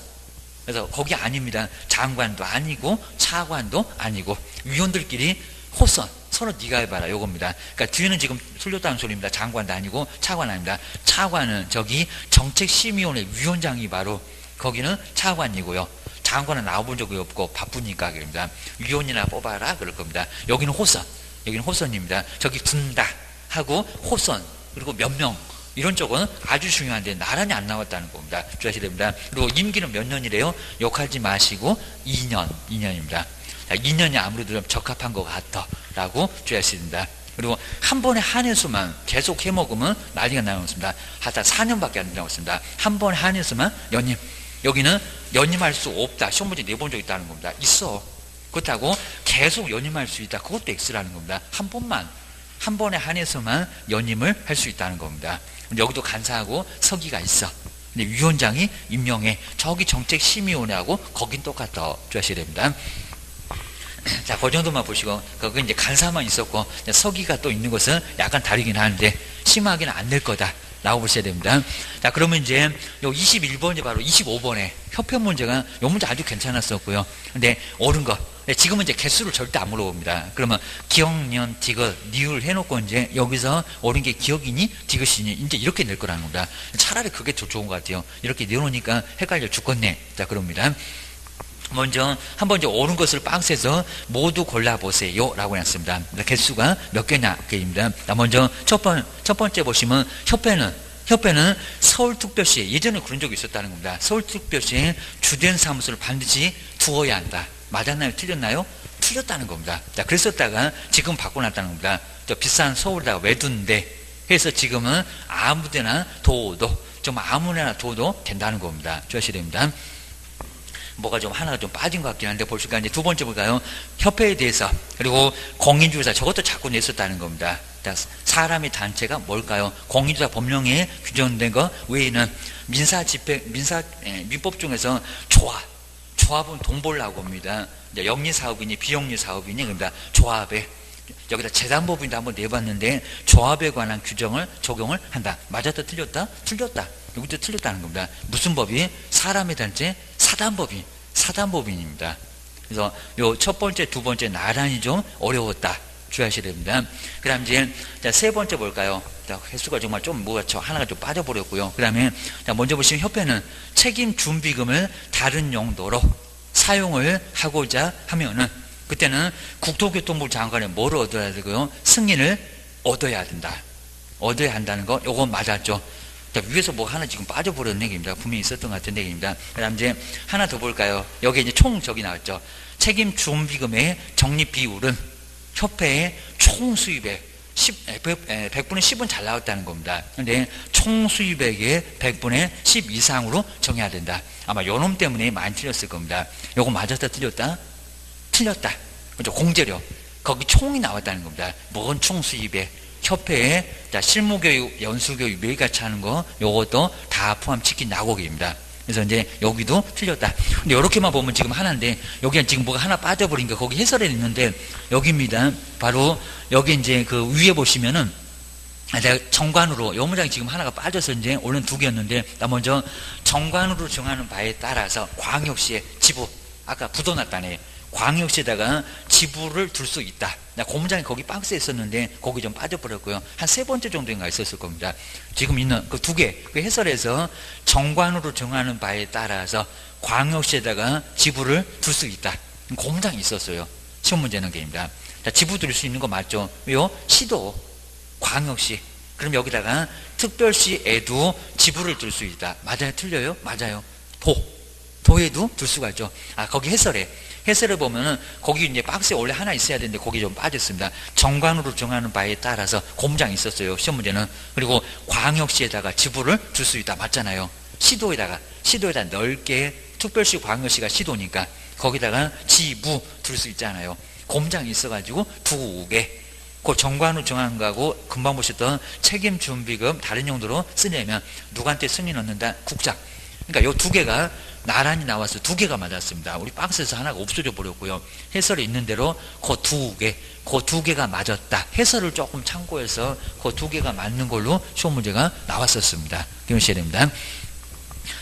그래서 거기 아닙니다. 장관도 아니고 차관도 아니고 위원들끼리 호선 서로 네가 해봐라 요겁니다. 그러니까 뒤에는 지금 틀렸다는 소리입니다. 장관도 아니고 차관 아닙니다. 차관은 저기 정책심의위원회 위원장이 바로 거기는 차관이고요. 장관은 나와본 적이 없고 바쁘니까 그럽니다. 위원이나 뽑아라 그럴 겁니다. 여기는 호선입니다. 저기 둔다 하고 호선 그리고 몇 명 이런 쪽은 아주 중요한데 나란히 안 나왔다는 겁니다. 주의하셔야 됩니다. 그리고 임기는 몇 년이래요? 욕하지 마시고 2년입니다. 2년이 아무래도 좀 적합한 것 같다라고 주의하셔야 됩니다. 그리고 한 번에 한해수만 계속 해먹으면 난리가 나겠습니다. 하여튼 4년밖에 안 된다고 했습니다. 한 번에 한해수만 연임. 여기는 연임할 수 없다. 시험 문제 내본 적 있다는 겁니다. 있어. 그렇다고 계속 연임할 수 있다. 그것도 X라는 겁니다. 한 번에 한해서만 연임을 할 수 있다는 겁니다. 여기도 간사하고 서기가 있어. 근데 위원장이 임명해. 저기 정책심의위원회하고 거긴 똑같다. 주하셔야 됩니다. 자, 그 정도만 보시고, 거기 이제 간사만 있었고, 서기가 또 있는 것은 약간 다르긴 하는데, 심하게는 안 될 거다. 라고 보셔야 됩니다. 자, 그러면 이제 요 21번이 바로 25번에 협회 문제가 요 문제 아주 괜찮았었고요. 근데 옳은 거. 지금은 이제 개수를 절대 안 물어봅니다. 그러면 기억, 년, 디귿, 니을 해놓고 이제 여기서 옳은 게 기억이니, 디귿이니, 이제 이렇게 낼 거라는 겁니다. 차라리 그게 더 좋은 것 같아요. 이렇게 내놓으니까 헷갈려 죽겠네. 자, 그럽니다. 먼저 한번 이제 옳은 것을 박스에서 모두 골라보세요 라고 했습니다. 개수가 몇 개냐 그입니다. 먼저 첫 번째 보시면 협회는 서울특별시에 예전에 그런 적이 있었다는 겁니다. 서울특별시에 주된 사무소를 반드시 두어야 한다. 맞았나요? 틀렸나요? 틀렸다는 겁니다. 자, 그랬었다가 지금 바꿔놨다는 겁니다. 저 비싼 서울에다가 왜 두는데 해서 지금은 아무데나 둬도 좀 아무데나 둬도 된다는 겁니다. 주의하셔야 됩니다. 뭐가 좀 하나가 좀 빠진 것 같긴 한데 보실까? 이제 두 번째 볼까요? 협회에 대해서 그리고 공인중개사 저것도 자꾸 냈었다는 겁니다. 사람의 단체가 뭘까요? 공인중개사 법령에 규정된 것 외에는 민법 중에서 조합은 돈 벌라고 합니다. 영리사업이니 비영리사업이니 그러니까 조합에 여기다 재단법인도 한번 내봤는데 조합에 관한 규정을 적용을 한다. 맞았다 틀렸다? 틀렸다. 여기도 틀렸다는 겁니다. 무슨 법이? 사람의 단체 사단법인입니다. 그래서 요 첫 번째, 두 번째 나란히 좀 어려웠다. 주의하셔야 됩니다. 그 다음 이제 세 번째 볼까요? 횟수가 정말 좀 하나가 좀 빠져버렸고요. 그 다음에 먼저 보시면 협회는 책임 준비금을 다른 용도로 사용을 하고자 하면은 그때는 국토교통부 장관의 뭐를 얻어야 되고요? 승인을 얻어야 된다. 얻어야 한다는 거 요거 맞았죠. 위에서 뭐 하나 지금 빠져버렸네 얘기입니다. 분명히 있었던 것 같은데 얘기입니다. 그 다음 이제 하나 더 볼까요? 여기 이제 총 저기 나왔죠. 책임 준비금의 적립 비율은 협회의 총 수입액 100분의 10은 잘 나왔다는 겁니다. 근데 총 수입액의 100분의 10 이상으로 정해야 된다. 아마 요놈 때문에 많이 틀렸을 겁니다. 요거 맞았다 틀렸다? 틀렸다. 그죠? 공제료. 거기 총이 나왔다는 겁니다. 먼 총 수입에 협회에 실무교육, 연수교육 매일같이 하는 거 요것도 다 포함시킨 약옥입니다. 그래서 이제 여기도 틀렸다. 근데 이렇게만 보면 지금 하나인데 여기가 지금 뭐가 하나 빠져버린 거 거기 해설에 있는데 여기입니다. 바로 여기 이제 그 위에 보시면은 제가 정관으로 요 문장이 지금 하나가 빠져서 이제 원래는 두 개였는데 나 먼저 정관으로 정하는 바에 따라서 광역시에 지부 아까 붙어놨다네. 광역시에다가 지부를 둘 수 있다. 나 그 문장이 거기 박스에 있었는데 거기 좀 빠져버렸고요. 한 세 번째 정도인가 있었을 겁니다. 지금 있는 그 두 개, 그 해설에서 정관으로 정하는 바에 따라서 광역시에다가 지부를 둘 수 있다. 그 문장이 있었어요. 시험 문제는 게입니다. 자, 지부 둘 수 있는 거 맞죠? 왜요? 시도, 광역시. 그럼 여기다가 특별시에도 지부를 둘 수 있다. 맞아요? 틀려요? 맞아요. 도에도 둘 수가 있죠. 아, 거기 해설에 보면은 거기 이제 박스에 원래 하나 있어야 되는데 거기 좀 빠졌습니다. 정관으로 정하는 바에 따라서 공장이 있었어요. 시험 문제는. 그리고 광역시에다가 지부를 줄 수 있다. 맞잖아요. 시도에다 넓게 특별시 광역시가 시도니까 거기다가 지부 둘 수 있잖아요. 공장이 있어가지고 두 개. 그 정관으로 정한 거하고 금방 보셨던 책임준비금 다른 용도로 쓰려면 누구한테 승인 얻는다? 국장. 그러니까 요 두 개가 나란히 나와서 두 개가 맞았습니다. 우리 박스에서 하나가 없어져 버렸고요. 해설에 있는 대로 그 두 개가 맞았다. 해설을 조금 참고해서 그 두 개가 맞는 걸로 시험 문제가 나왔었습니다. 기억하셔야 됩니다.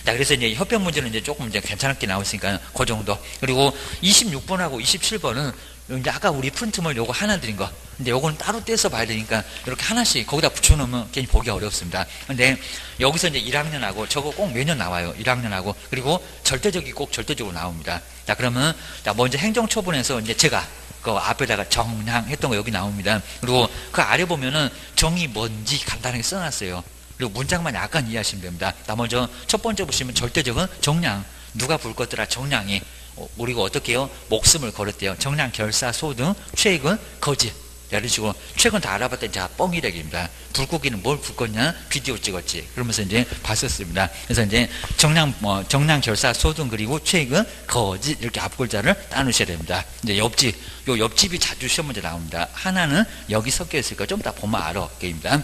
자, 그래서 이제 협변 문제는 이제 조금 이제 괜찮게 나왔으니까 그 정도. 그리고 26번하고 27번은 이제 아까 우리 프린트물 요거 하나 드린 거. 근데 요거는 따로 떼서 봐야 되니까 이렇게 하나씩 거기다 붙여놓으면 괜히 보기 어렵습니다. 근데 여기서 이제 1학년하고 저거 꼭 매년 나와요. 1학년하고 그리고 절대적이 꼭 절대적으로 나옵니다. 자, 그러면 자 먼저 행정처분에서 이제 제가 그 앞에다가 정량 했던 거 여기 나옵니다. 그리고 그 아래 보면은 정이 뭔지 간단하게 써놨어요. 그리고 문장만 약간 이해하시면 됩니다. 나 먼저 첫 번째 보시면 절대적은 정량. 누가 볼 것들아 정량이 우리가 어떻게 해요? 목숨을 걸었대요. 정량, 결사, 소등, 최근, 거짓. 이런 식으로 최근 다 알아봤더니 자 뻥이래기입니다. 불고기는 뭘 굽었냐? 비디오 찍었지. 그러면서 이제 봤었습니다. 그래서 이제 정량, 결사, 소등 그리고 최근, 거짓 이렇게 앞글자를 따누셔야 됩니다. 이제 옆집, 요 옆집이 자주 시험 문제 나옵니다. 하나는 여기 섞여 있으니까 좀 이따 보면 알아. 게임입니다.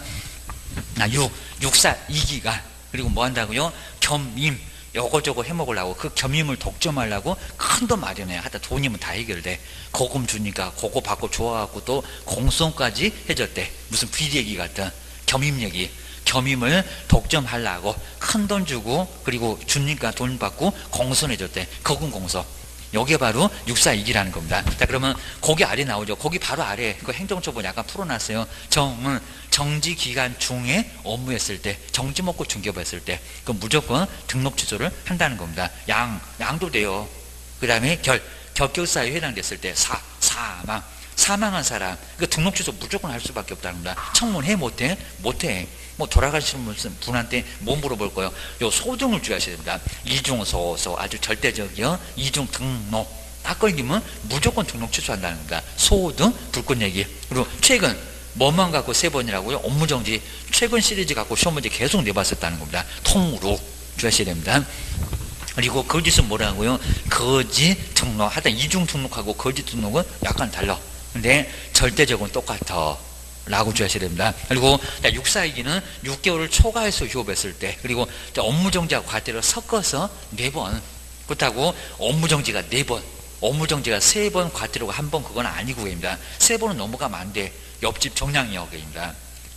육사, 이기가 그리고 뭐 한다고요? 겸임. 요거저거 해먹으려고 그 겸임을 독점하려고 큰 돈 마련해. 하다 돈이면 다 해결돼. 거금 주니까 그거 받고 좋아갖고 또 공수원까지 해줬대. 무슨 비리 얘기 같은 겸임 얘기. 겸임을 독점하려고 큰 돈 주고 그리고 주니까 돈 받고 공수원해줬대. 거금 공수. 여기에 바로 육사이기라는 겁니다. 자, 그러면 거기 아래 나오죠. 거기 바로 아래 그 행정처분 약간 풀어놨어요. 정은 정지 기간 중에 업무했을 때, 정지 먹고 중개업했을 때, 그 무조건 등록 취소를 한다는 겁니다. 양도 돼요. 그 다음에 겹격사유에 해당됐을 때, 사망한 사람, 그 등록 취소 무조건 할 수밖에 없다는 겁니다. 청문해 못해? 뭐 돌아가시는 분한테 뭐 물어볼 거예요? 요 소등을 주의하셔야 됩니다. 이중소소 아주 절대적이요. 이중 등록 딱 걸리면 무조건 등록 취소한다는 겁니다. 소등 불꽃 얘기. 그리고 최근 뭐만 갖고 세 번이라고요? 업무정지 최근 시리즈 갖고 시험 문제 계속 내봤었다는 겁니다. 통으로 주의하셔야 됩니다. 그리고 거짓은 뭐라고요? 거짓 등록. 하여튼 이중 등록하고 거짓 등록은 약간 달라. 근데 절대적은 똑같아. 라고 주의하셔야 됩니다. 그리고 육사이기는 6개월을 초과해서 휴업했을 때, 그리고 업무정지하고 과태료 섞어서 4번. 그렇다고 업무정지가 4번, 업무정지가 3번, 과태료가 1번, 그건 아니고입니다. 3번은 넘어가면 안 돼. 옆집 정량이역입니다.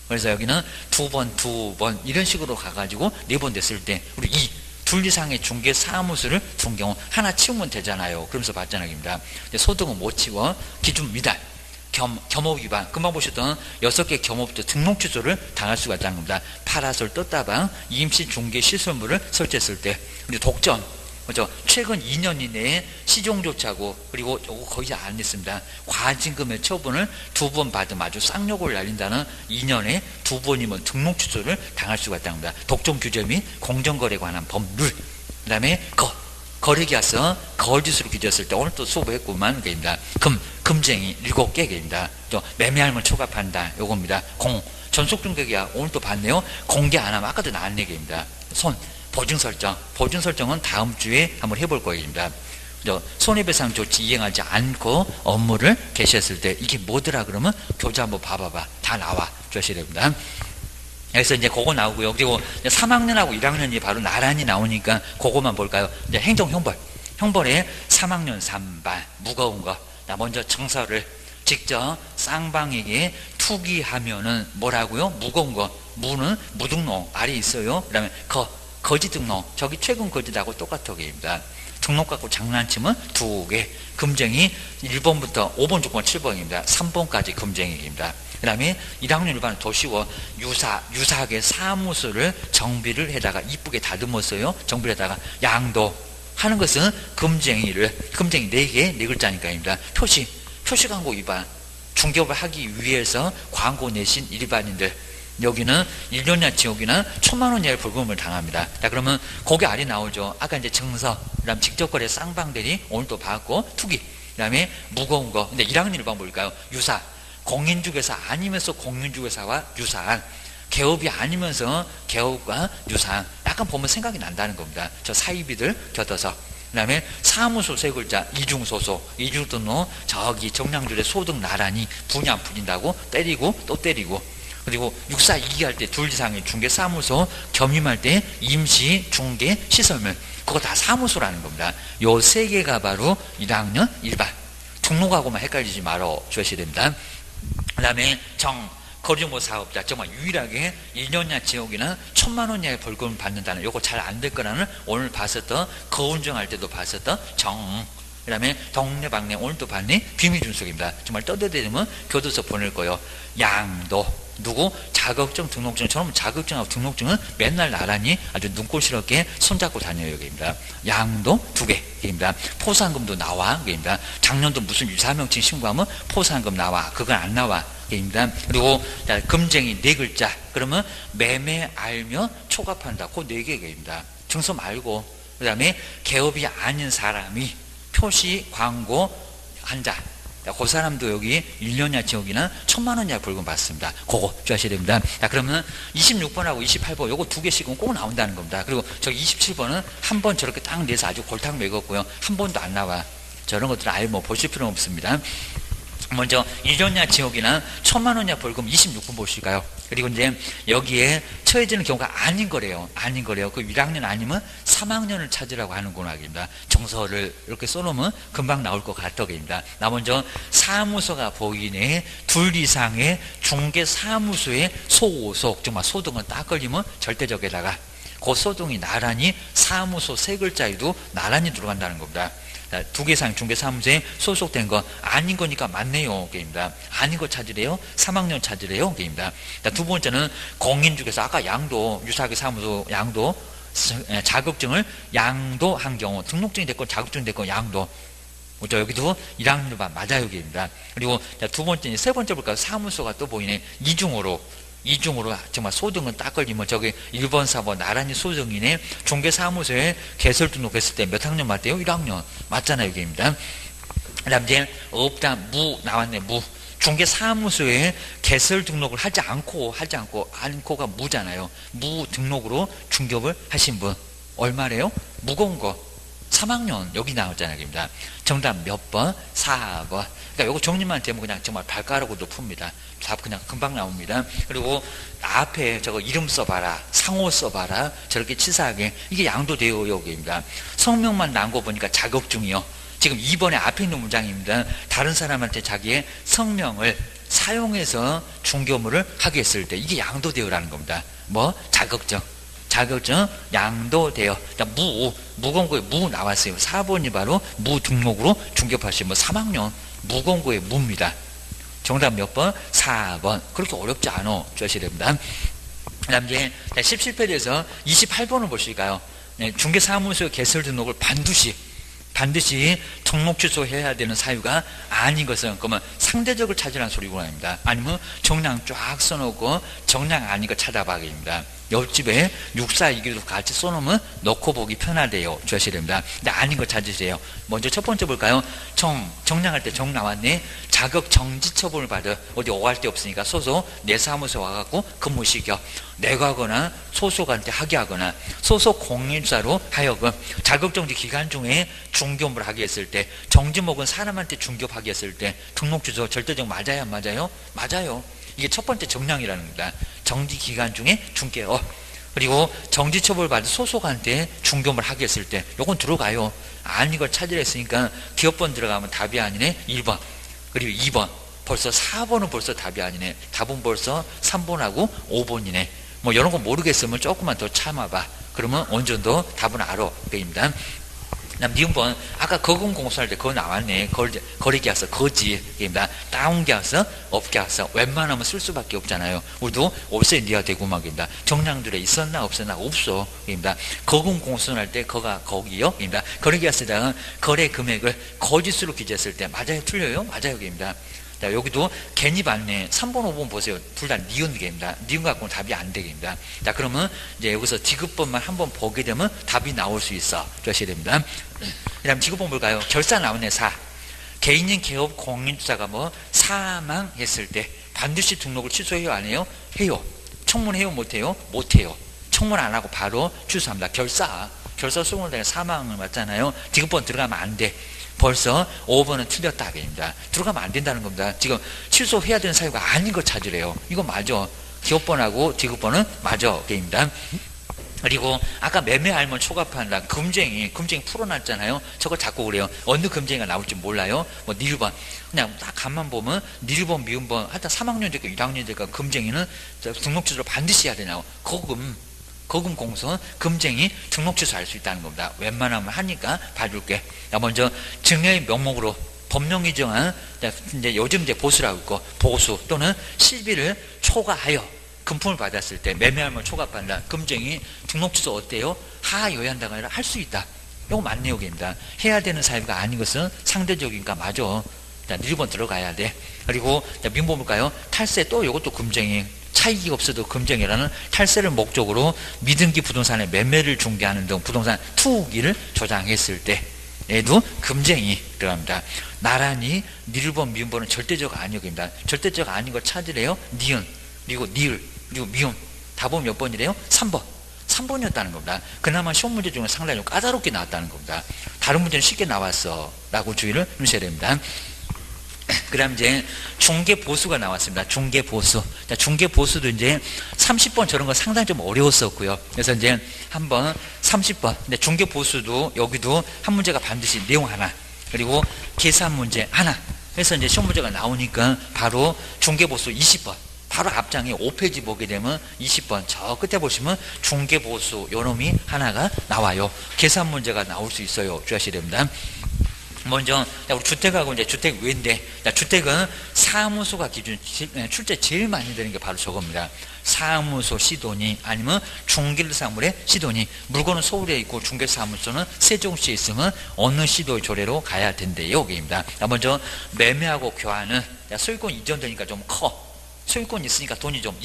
그래서 여기는 2번 이런 식으로 가가지고 4번 됐을 때, 우리 둘 이상의 중개 사무소를 둔 경우 하나 치우면 되잖아요. 그러면서 봤잖아요. 소득은 못 치워. 기준 미달. 겸업 위반, 금방 보셨던 6개 겸업도 등록 취소를 당할 수가 있다는 겁니다. 파라솔 떴다방 임시 중개 시설물을 설치했을 때. 그리고 독점, 그렇죠? 최근 2년 이내에 시종조차고 그리고 요거 거의 안 했습니다. 과징금의 처분을 2번 받으면 아주 쌍욕을 날린다는 2년에 2번이면 등록 취소를 당할 수가 있다는 겁니다. 독점 규제 및 공정거래에 관한 법률. 그 다음에 거래계약서 거짓으로 규제했을 때 오늘 또 수업했구만. 그입니다. 금쟁이 7개입니다. 또 매매할물 초과판단 요겁니다. 전속중개계약 오늘 또 봤네요. 공개 안 하면 아까도 나온 얘기입니다. 보증 설정은 다음 주에 한번 해볼 거입니다. 손해배상 조치 이행하지 않고 업무를 개시했을 때 이게 뭐더라 그러면 교재 한번 봐봐봐. 다 나와 주셔야 됩니다. 그래서 이제 그거 나오고요. 그리고 3학년하고 1학년이 바로 나란히 나오니까 그거만 볼까요? 이제 행정형벌. 형벌에 3학년 3반 무거운 거. 먼저 정서를 직접 쌍방에게 투기하면은 뭐라고요? 무거운 거. 무는 무등록 알이 있어요. 그 다음에 거지 등록. 저기 최근 거지하고 똑같아입니다. 등록 갖고 장난치면 2개. 금쟁이 1번부터 5번, 6번, 7번입니다. 3번까지 금쟁이입니다. 그 다음에 1학년 1반은 더 쉬워. 유사하게 사무소를 정비를 해다가 이쁘게 다듬었어요. 정비를 해다가 양도 하는 것은 금쟁이 4개, 4글자니까입니다. 표시 광고 위반. 중개업을 하기 위해서 광고 내신 일반인들. 여기는 1년야치 여기는 1,000만 원 이하의 벌금을 당합니다. 자, 그러면 거기 아래 나오죠. 아까 이제 증서, 그 다음 직접거래 쌍방들이 오늘 또 봤고, 투기, 그 다음에 무거운 거. 근데 1학년 1반 뭘까요? 유사. 공인중개사 아니면서 공인중개사와 유사한. 개업이 아니면서 개업과 유사한. 약간 보면 생각이 난다는 겁니다. 저 사이비들 곁어서. 그 다음에 사무소 3글자, 이중소속, 이중등록, 저기 정량줄에 소득 나란히 분야 부린다고 때리고 또 때리고. 그리고 6사 2기 할 때 2 이상의 중개사무소 겸임할 때 임시, 중개, 시설물 그거 다 사무소라는 겁니다. 요 3개가 바로 1학년 1반 등록하고만 헷갈리지 말아 주셔야 됩니다. 그 다음에 거리정보 사업자 정말 유일하게 1년야치 여기는 1,000만 원 이하의 벌금을 받는다는 요거 잘 안 될 거라는 오늘 봤었던 거운정할 때도 봤었던 그 다음에 동네방네 오늘 또 봤네 비밀준속입니다. 정말 떠들대면 교도소 보낼 거예요. 양도 누구? 자격증 등록증처럼 자격증하고 등록증은 맨날 나란히 아주 눈꼴시럽게 손잡고 다녀요. 여기입니다. 양도 2개입니다. 포상금도 나와. 여기입니다. 작년도 무슨 유사명칭 신고하면 포상금 나와. 그건 안 나와. 입니다. 그리고 금쟁이 4글자. 그러면 매매 알며 초과한다. 그 4개입니다. 증서 말고. 그 다음에 개업이 아닌 사람이 표시 광고 한 자. 그 사람도 여기 1년야치 여기는 1,000만 원 이하 벌금 받습니다. 그거 주셔야 됩니다. 자, 그러면 26번하고 28번 요거 2개씩은 꼭 나온다는 겁니다. 그리고 저기 27번은 한 번 저렇게 딱 내서 아주 골탕 먹었고요. 한 번도 안 나와. 저런 것들은 아예 뭐 보실 필요는 없습니다. 먼저 1년야치 여기는 1,000만 원 이하 벌금 26번 보실까요? 그리고 이제 여기에 처해지는 경우가 아닌 거래요. 아닌 거래요. 그 1학년 아니면 3학년을 찾으라고 하는구나. 정서를 이렇게 써놓으면 금방 나올 것 같다입니다. 나 먼저 사무소가 보이네. 2 이상의 중개사무소의 소속, 정말 소등은 딱 걸리면 절대적에다가 그 소등이 나란히 사무소 3글자에도 나란히 들어간다는 겁니다. 2개 이상 중개사무소에 소속된 거 아닌 거니까 맞네요. 게임입니다. 아닌 거 찾으래요. 3학년 찾으래요. 게임입니다. 두 번째는 공인중개사 아까 양도 유사하게 사무소 양도 자격증을 양도한 경우 등록증이 됐건 자격증이 됐건 양도 여기도 1학년 반 맞아요. 게임입니다. 그리고 두 번째 세 번째 볼까요? 사무소가 또 보이네. 이중으로 정말 소등은 딱 걸리면 저기 1번 4번 나란히 소등이네. 중개사무소에 개설 등록했을 때 몇 학년 맞대요? 1학년 맞잖아요. 여기입니다. 그 다음 이제 없다 무 나왔네. 무 중개사무소에 개설 등록을 하지 않고가 무잖아요. 무 등록으로 중개업을 하신 분 얼마래요? 무거운 거 3학년 여기 나왔잖아요. 여기입니다. 정답 몇 번? 4번. 그러니까 요거 정리만 되면 그냥 정말 발가락으로 풉니다. 답 그냥 금방 나옵니다. 그리고 앞에 저거 이름 써봐라, 상호 써봐라, 저렇게 치사하게 이게 양도돼요. 여기입니다. 성명만 나온 거 보니까 자격증이요. 지금 2번에 앞에 있는 문장입니다. 다른 사람한테 자기의 성명을 사용해서 중개업무를 하게 했을 때 이게 양도되어라는 겁니다. 뭐 자격증 양도되어. 무거운 거에 무 나왔어요. 4번이 바로 무등록으로 중개업하시면 3학년 무거운 거에 무입니다. 정답 몇 번? 4번. 그렇게 어렵지 않아 주셔야 됩니다. 그 다음 이제 17페이지에서 28번을 보실까요? 중개사무소 개설 등록을 반드시 등록 취소해야 되는 사유가 아닌 것은 그러면 상대적을 찾으라는 소리구나 합니다. 아니면 정량 쫙 써놓고 정량 아닌 거 찾아봐야겠습니다. 옆집에 642기도 같이 써놓으면 넣고 보기 편하대요. 주셔야 됩니다. 근데 아닌 거 찾으세요. 먼저 첫 번째 볼까요? 정량할 때 정 나왔네. 자격 정지 처분을 받아 어디 오갈 데 없으니까 소속 내 사무소 와갖고 근무시켜 내가거나 소속한테 하게 하거나 소속 공인사로 하여금 자격정지 기간 중에 중개업을 하게 했을 때, 정지목은 사람한테 중개업하게 했을 때 등록주소 절대적 맞아요, 안 맞아요? 맞아요. 이게 첫 번째 정량이라는 겁니다. 정지기간 중에 중개업. 그리고 정지처벌 받은 소속한테 중개업을 하게 했을 때 요건 들어가요. 아닌 걸 찾으려 했으니까 기업번 들어가면 답이 아니네 1번. 그리고 2번. 벌써 4번은 벌써 답이 아니네. 답은 벌써 3번하고 5번이네. 뭐 이런 거 모르겠으면 조금만 더 참아봐. 그러면 어느 정도 답은 알아. 그입니다. 그다음 니은번 아까 거금공수할 때 그거 나왔네. 거래계약서 거지입니다. 다운계약서 업계약서 웬만하면 쓸 수밖에 없잖아요. 우리도 없어야 니가 되고 막입니다. 정량들에 있었나 없었나 없어. 입니다. 거금공수할 때 거기요. 입니다. 거래계약서에다가 거래 금액을 거짓으로 기재했을 때 맞아요 틀려요? 맞아요. 입니다. 자, 여기도 괜히 봤네. 3번, 5번 보세요. 둘 다 니은계입니다. 니은 갖고는 답이 안 되겠습니다. 자, 그러면 이제 여기서 디귿번만 한번 보게 되면 답이 나올 수 있어. 주셔야 됩니다. 그 다음 디귿번 볼까요? 결사 나오네, 4. 개인인 개업 공인주사가 뭐 사망했을 때 반드시 등록을 취소해요, 안 해요? 해요. 청문해요, 못해요? 못해요. 청문 안 하고 바로 취소합니다. 결사 소송을 당해 사망을 맞잖아요. 디귿번 들어가면 안 돼. 벌써 5번은 틀렸다 하겠습니다. 들어가면 안 된다는 겁니다. 지금 취소해야 되는 사유가 아닌 거 찾으래요. 이거 맞아. 기업번하고 디귿번은 맞아. 게임입니다. 그리고 아까 매매할면 초과판단 금쟁이 풀어놨잖아요. 저거 자꾸 그래요. 어느 금쟁이가 나올지 몰라요. 뭐 니르번 그냥 딱 간만 보면 니르번 미음번 하여튼 3학년 되고 1학년 되고 금쟁이는 등록 취소를 반드시 해야 되냐고. 거금 공소는 금쟁이 등록 취소할 수 있다는 겁니다. 웬만하면 하니까 봐줄게. 먼저 증여의 명목으로 법령이 정한 이제 요즘 이제 보수라고 있고 보수 또는 실비를 초과하여 금품을 받았을 때 매매하면 초과받는다. 금쟁이 등록 취소 어때요? 하여한다가 아니라 할 수 있다. 이거 맞네요, 입니다. 해야 되는 사유가 아닌 것은 상대적이니까 맞아. 자, 1번 들어가야 돼. 그리고 민법 볼까요? 탈세 또 이것도 금쟁이. 차익이 없어도 금쟁이라는 탈세를 목적으로 미등기 부동산의 매매를 중개하는 등 부동산 투기를 조장했을 때 얘도 금쟁이 들어갑니다. 나란히 니르번 미음번은 절대적 아니역입니다. 절대적 아닌 걸 찾으래요. 니은 그리고 니을 그리고 미음 답은 몇 번이래요? 3번이었다는 겁니다. 그나마 시험 문제 중에 상당히 좀 까다롭게 나왔다는 겁니다. 다른 문제는 쉽게 나왔어 라고 주의를 주셔야 됩니다. 그 다음 이제 중개보수가 나왔습니다. 중개보수. 중개보수도 이제 30번 저런 거 상당히 좀 어려웠었고요. 그래서 이제 한번 30번. 근데 중개보수도 여기도 한 문제가 반드시 내용 하나. 그리고 계산 문제 하나. 그래서 이제 시험 문제가 나오니까 바로 중개보수 20번. 바로 앞장에 5페이지 보게 되면 20번. 저 끝에 보시면 중개보수 요 놈이 하나가 나와요. 계산 문제가 나올 수 있어요. 주의하셔야 됩니다. 먼저 우리 주택하고 이제 주택 외인데 주택은 사무소가 기준 출제 제일 많이 되는 게 바로 저겁니다. 사무소 시도니 아니면 중개사물의 시도니 물건은 서울에 있고 중개사무소는 세종시에 있으면 어느 시도의 조례로 가야 된대요. 여기입니다. 먼저 매매하고 교환은 소유권 이전되니까 좀 커. 소유권 있으니까 돈이 좀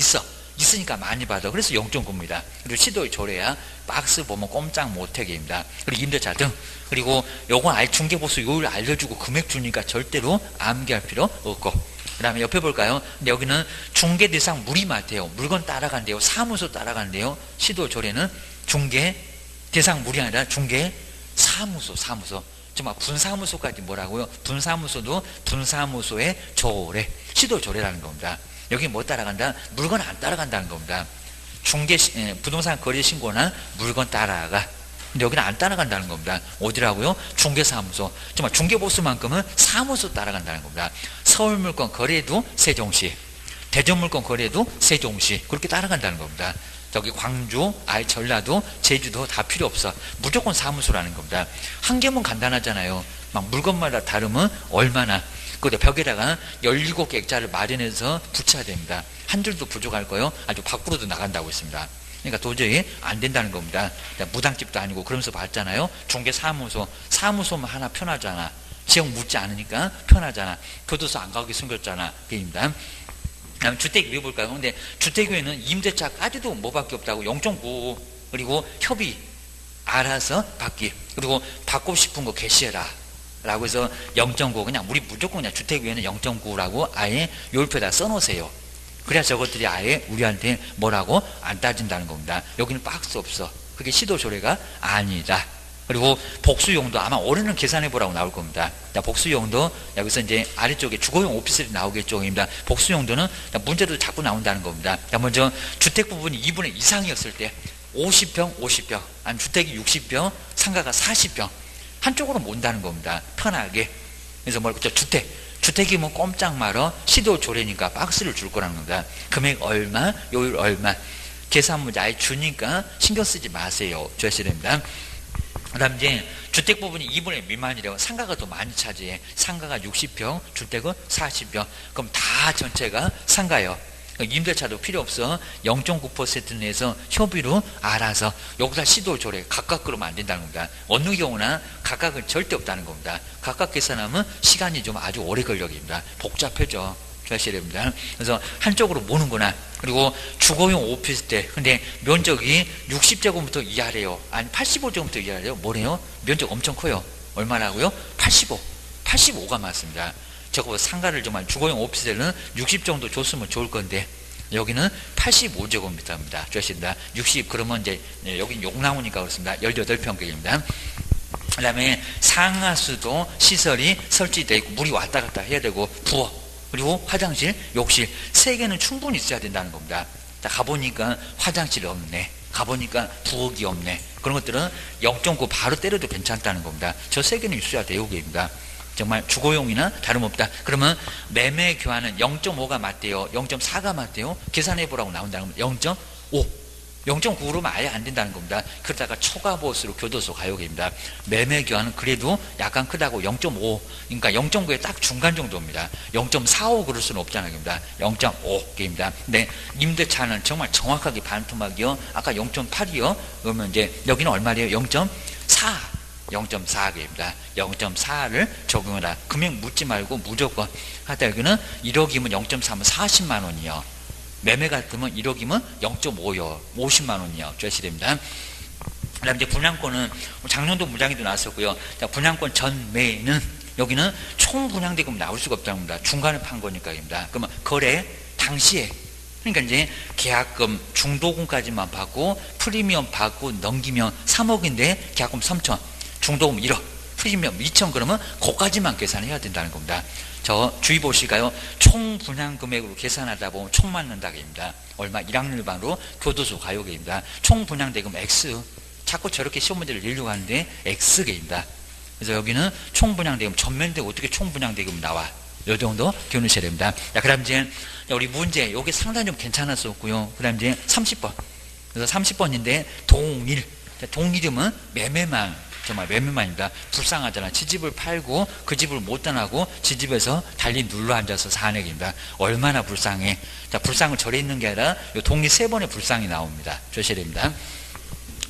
있으니까 많이 받아. 그래서 0.9입니다. 그리고 시도의 조례야 박스 보면 꼼짝 못하게입니다. 그리고 임대차 등. 그리고 요건 아예 중개보수 요율 알려주고 금액 주니까 절대로 암기할 필요 없고. 그 다음에 옆에 볼까요? 근데 여기는 중개 대상 무리마트예요. 물건 따라간대요. 사무소 따라간대요. 시도 조례는 중개 대상 물이 아니라 중개 사무소. 정말 분사무소까지 뭐라고요? 분사무소도 분사무소의 조례. 시도 조례라는 겁니다. 여기 뭐 따라간다? 물건 안 따라간다는 겁니다. 부동산 거래 신고나 물건 따라가. 근데 여기는 안 따라간다는 겁니다. 어디라고요? 중개사무소. 정말 중개보수만큼은 사무소 따라간다는 겁니다. 서울물건 거래도 세종시, 대전물건 거래도 세종시. 그렇게 따라간다는 겁니다. 저기 광주, 전라도, 제주도 다 필요 없어. 무조건 사무소라는 겁니다. 한 개면 간단하잖아요. 막 물건마다 다르면 얼마나. 그리고 벽에다가 17개 액자를 마련해서 붙여야 됩니다. 한 줄도 부족할 거예요. 아주 밖으로도 나간다고 했습니다. 그러니까 도저히 안 된다는 겁니다. 무당집도 아니고 그러면서 봤잖아요. 사무소만 하나 편하잖아. 지역 묻지 않으니까 편하잖아. 교도소 안 가게 생겼잖아. 그입니다. 다음 주택 볼까요? 근데 주택에는 임대차까지도 뭐밖에 없다고 0.9 그리고 협의 알아서 받기 그리고 받고 싶은 거 개시해라. 라고 해서 0.9 그냥 우리 무조건 그냥 주택 위에는 0.9라고 아예 요율표에다 써놓으세요. 그래야 저것들이 아예 우리한테 뭐라고 안 따진다는 겁니다. 여기는 박스 없어. 그게 시도 조례가 아니다. 그리고 복수용도 아마 올해는 계산해보라고 나올 겁니다. 자, 복수용도 여기서 이제 아래쪽에 주거용 오피스텔이 나오겠죠. 복수용도는 문제도 자꾸 나온다는 겁니다. 자, 먼저 주택 부분이 2분의 이상이었을 때 50평, 50평, 아니 주택이 60평, 상가가 40평 한쪽으로 몬다는 겁니다. 편하게. 그래서 그렇죠. 주택이 뭐 꼼짝 말어 시도 조례니까 박스를 줄 거라는 겁니다. 금액 얼마, 요율 얼마. 계산 문제 아예 주니까 신경 쓰지 마세요. 주셔야 됩니다. 그 다음 이제 주택 부분이 2분의 미만이래요. 상가가 더 많이 차지해. 상가가 60평, 주택은 40평. 그럼 다 전체가 상가예요. 임대차도 필요 없어. 0.9% 내에서 협의로 알아서 여기다 시도 조례 각각 그러면 안 된다는 겁니다. 어느 경우나 각각은 절대 없다는 겁니다. 각각 계산하면 시간이 좀 아주 오래 걸려집니다. 복잡해져. 주셔야 됩니다. 그래서 한쪽으로 모는구나. 그리고 주거용 오피스텔. 근데 면적이 60제곱미터 이하래요. 아니 85제곱미터 이하래요. 뭐래요? 면적 엄청 커요. 얼마라고요? 85가 맞습니다. 저거 상가를 정말 주거용 오피스텔은 60 정도 줬으면 좋을 건데 여기는 85제곱미터입니다. 주셔야 60 그러면 이제 여기 용나무니까 그렇습니다. 18평격입니다. 그 다음에 상하수도 시설이 설치되어 있고 물이 왔다 갔다 해야 되고 부엌 그리고 화장실, 욕실 3개는 충분히 있어야 된다는 겁니다. 가보니까 화장실이 없네. 가보니까 부엌이 없네. 그런 것들은 0.9 바로 때려도 괜찮다는 겁니다. 저 3개는 있어야 돼요. 입니다. 정말 주거용이나 다름없다. 그러면 매매 교환은 0.5가 맞대요. 0.4가 맞대요. 계산해보라고 나온다는 겁니다. 0.5. 0.9로만 아예 안 된다는 겁니다. 그러다가 초과보수로 교도소 가요계입니다. 매매 교환은 그래도 약간 크다고 0.5, 그러니까 0.9에 딱 중간 정도입니다. 0.45 그럴 수는 없잖아요. 0.5개입니다. 근데 임대차는 정말 정확하게 반토막이요. 아까 0.8이요. 그러면 이제 여기는 얼마래요? 0.4. 0.4개입니다. 0.4를 적용하라. 금액 묻지 말고 무조건 하다 여기는 1억이면 0.3은 40만 원이요. 매매 같으면 1억이면 0.5요. 50만 원이요. 주셔야 됩니다. 그 다음 이제 분양권은 작년도 무장에도 나왔었고요. 자, 분양권 전매는 여기는 총 분양대금 나올 수가 없다는 겁니다. 중간에 판 거니까입니다. 그러면 거래 당시에 그러니까 이제 계약금 중도금까지만 받고 프리미엄 받고 넘기면 3억인데 계약금 3천, 중도금 1억, 프리미엄 2천 그러면 그까지만 계산해야 된다는 겁니다. 저 주의 보실까요? 총 분양 금액으로 계산하다 보면 총 맞는다입니다. 얼마? 1학년 일반으로 교도소 가요계입니다. 총 분양 대금 X. 자꾸 저렇게 시험 문제를 내려고 하는데 X계입니다. 그래서 여기는 총 분양 대금 전면되고 어떻게 총 분양 대금 나와? 요 정도 기억하셔야 됩니다. 자, 그다음 이제 우리 문제 요게 상당히 좀 괜찮았었고요. 그다음 이제 30번. 그래서 30번인데 동일이면 매매만 정말 매매만입니다. 불쌍하잖아. 지 집을 팔고 그 집을 못 떠나고 지 집에서 달리 눌러 앉아서 사는 얘기입니다. 얼마나 불쌍해. 자, 불쌍을 절에 있는 게 아니라 요 동리 3번의 불쌍이 나옵니다. 주셔야 됩니다.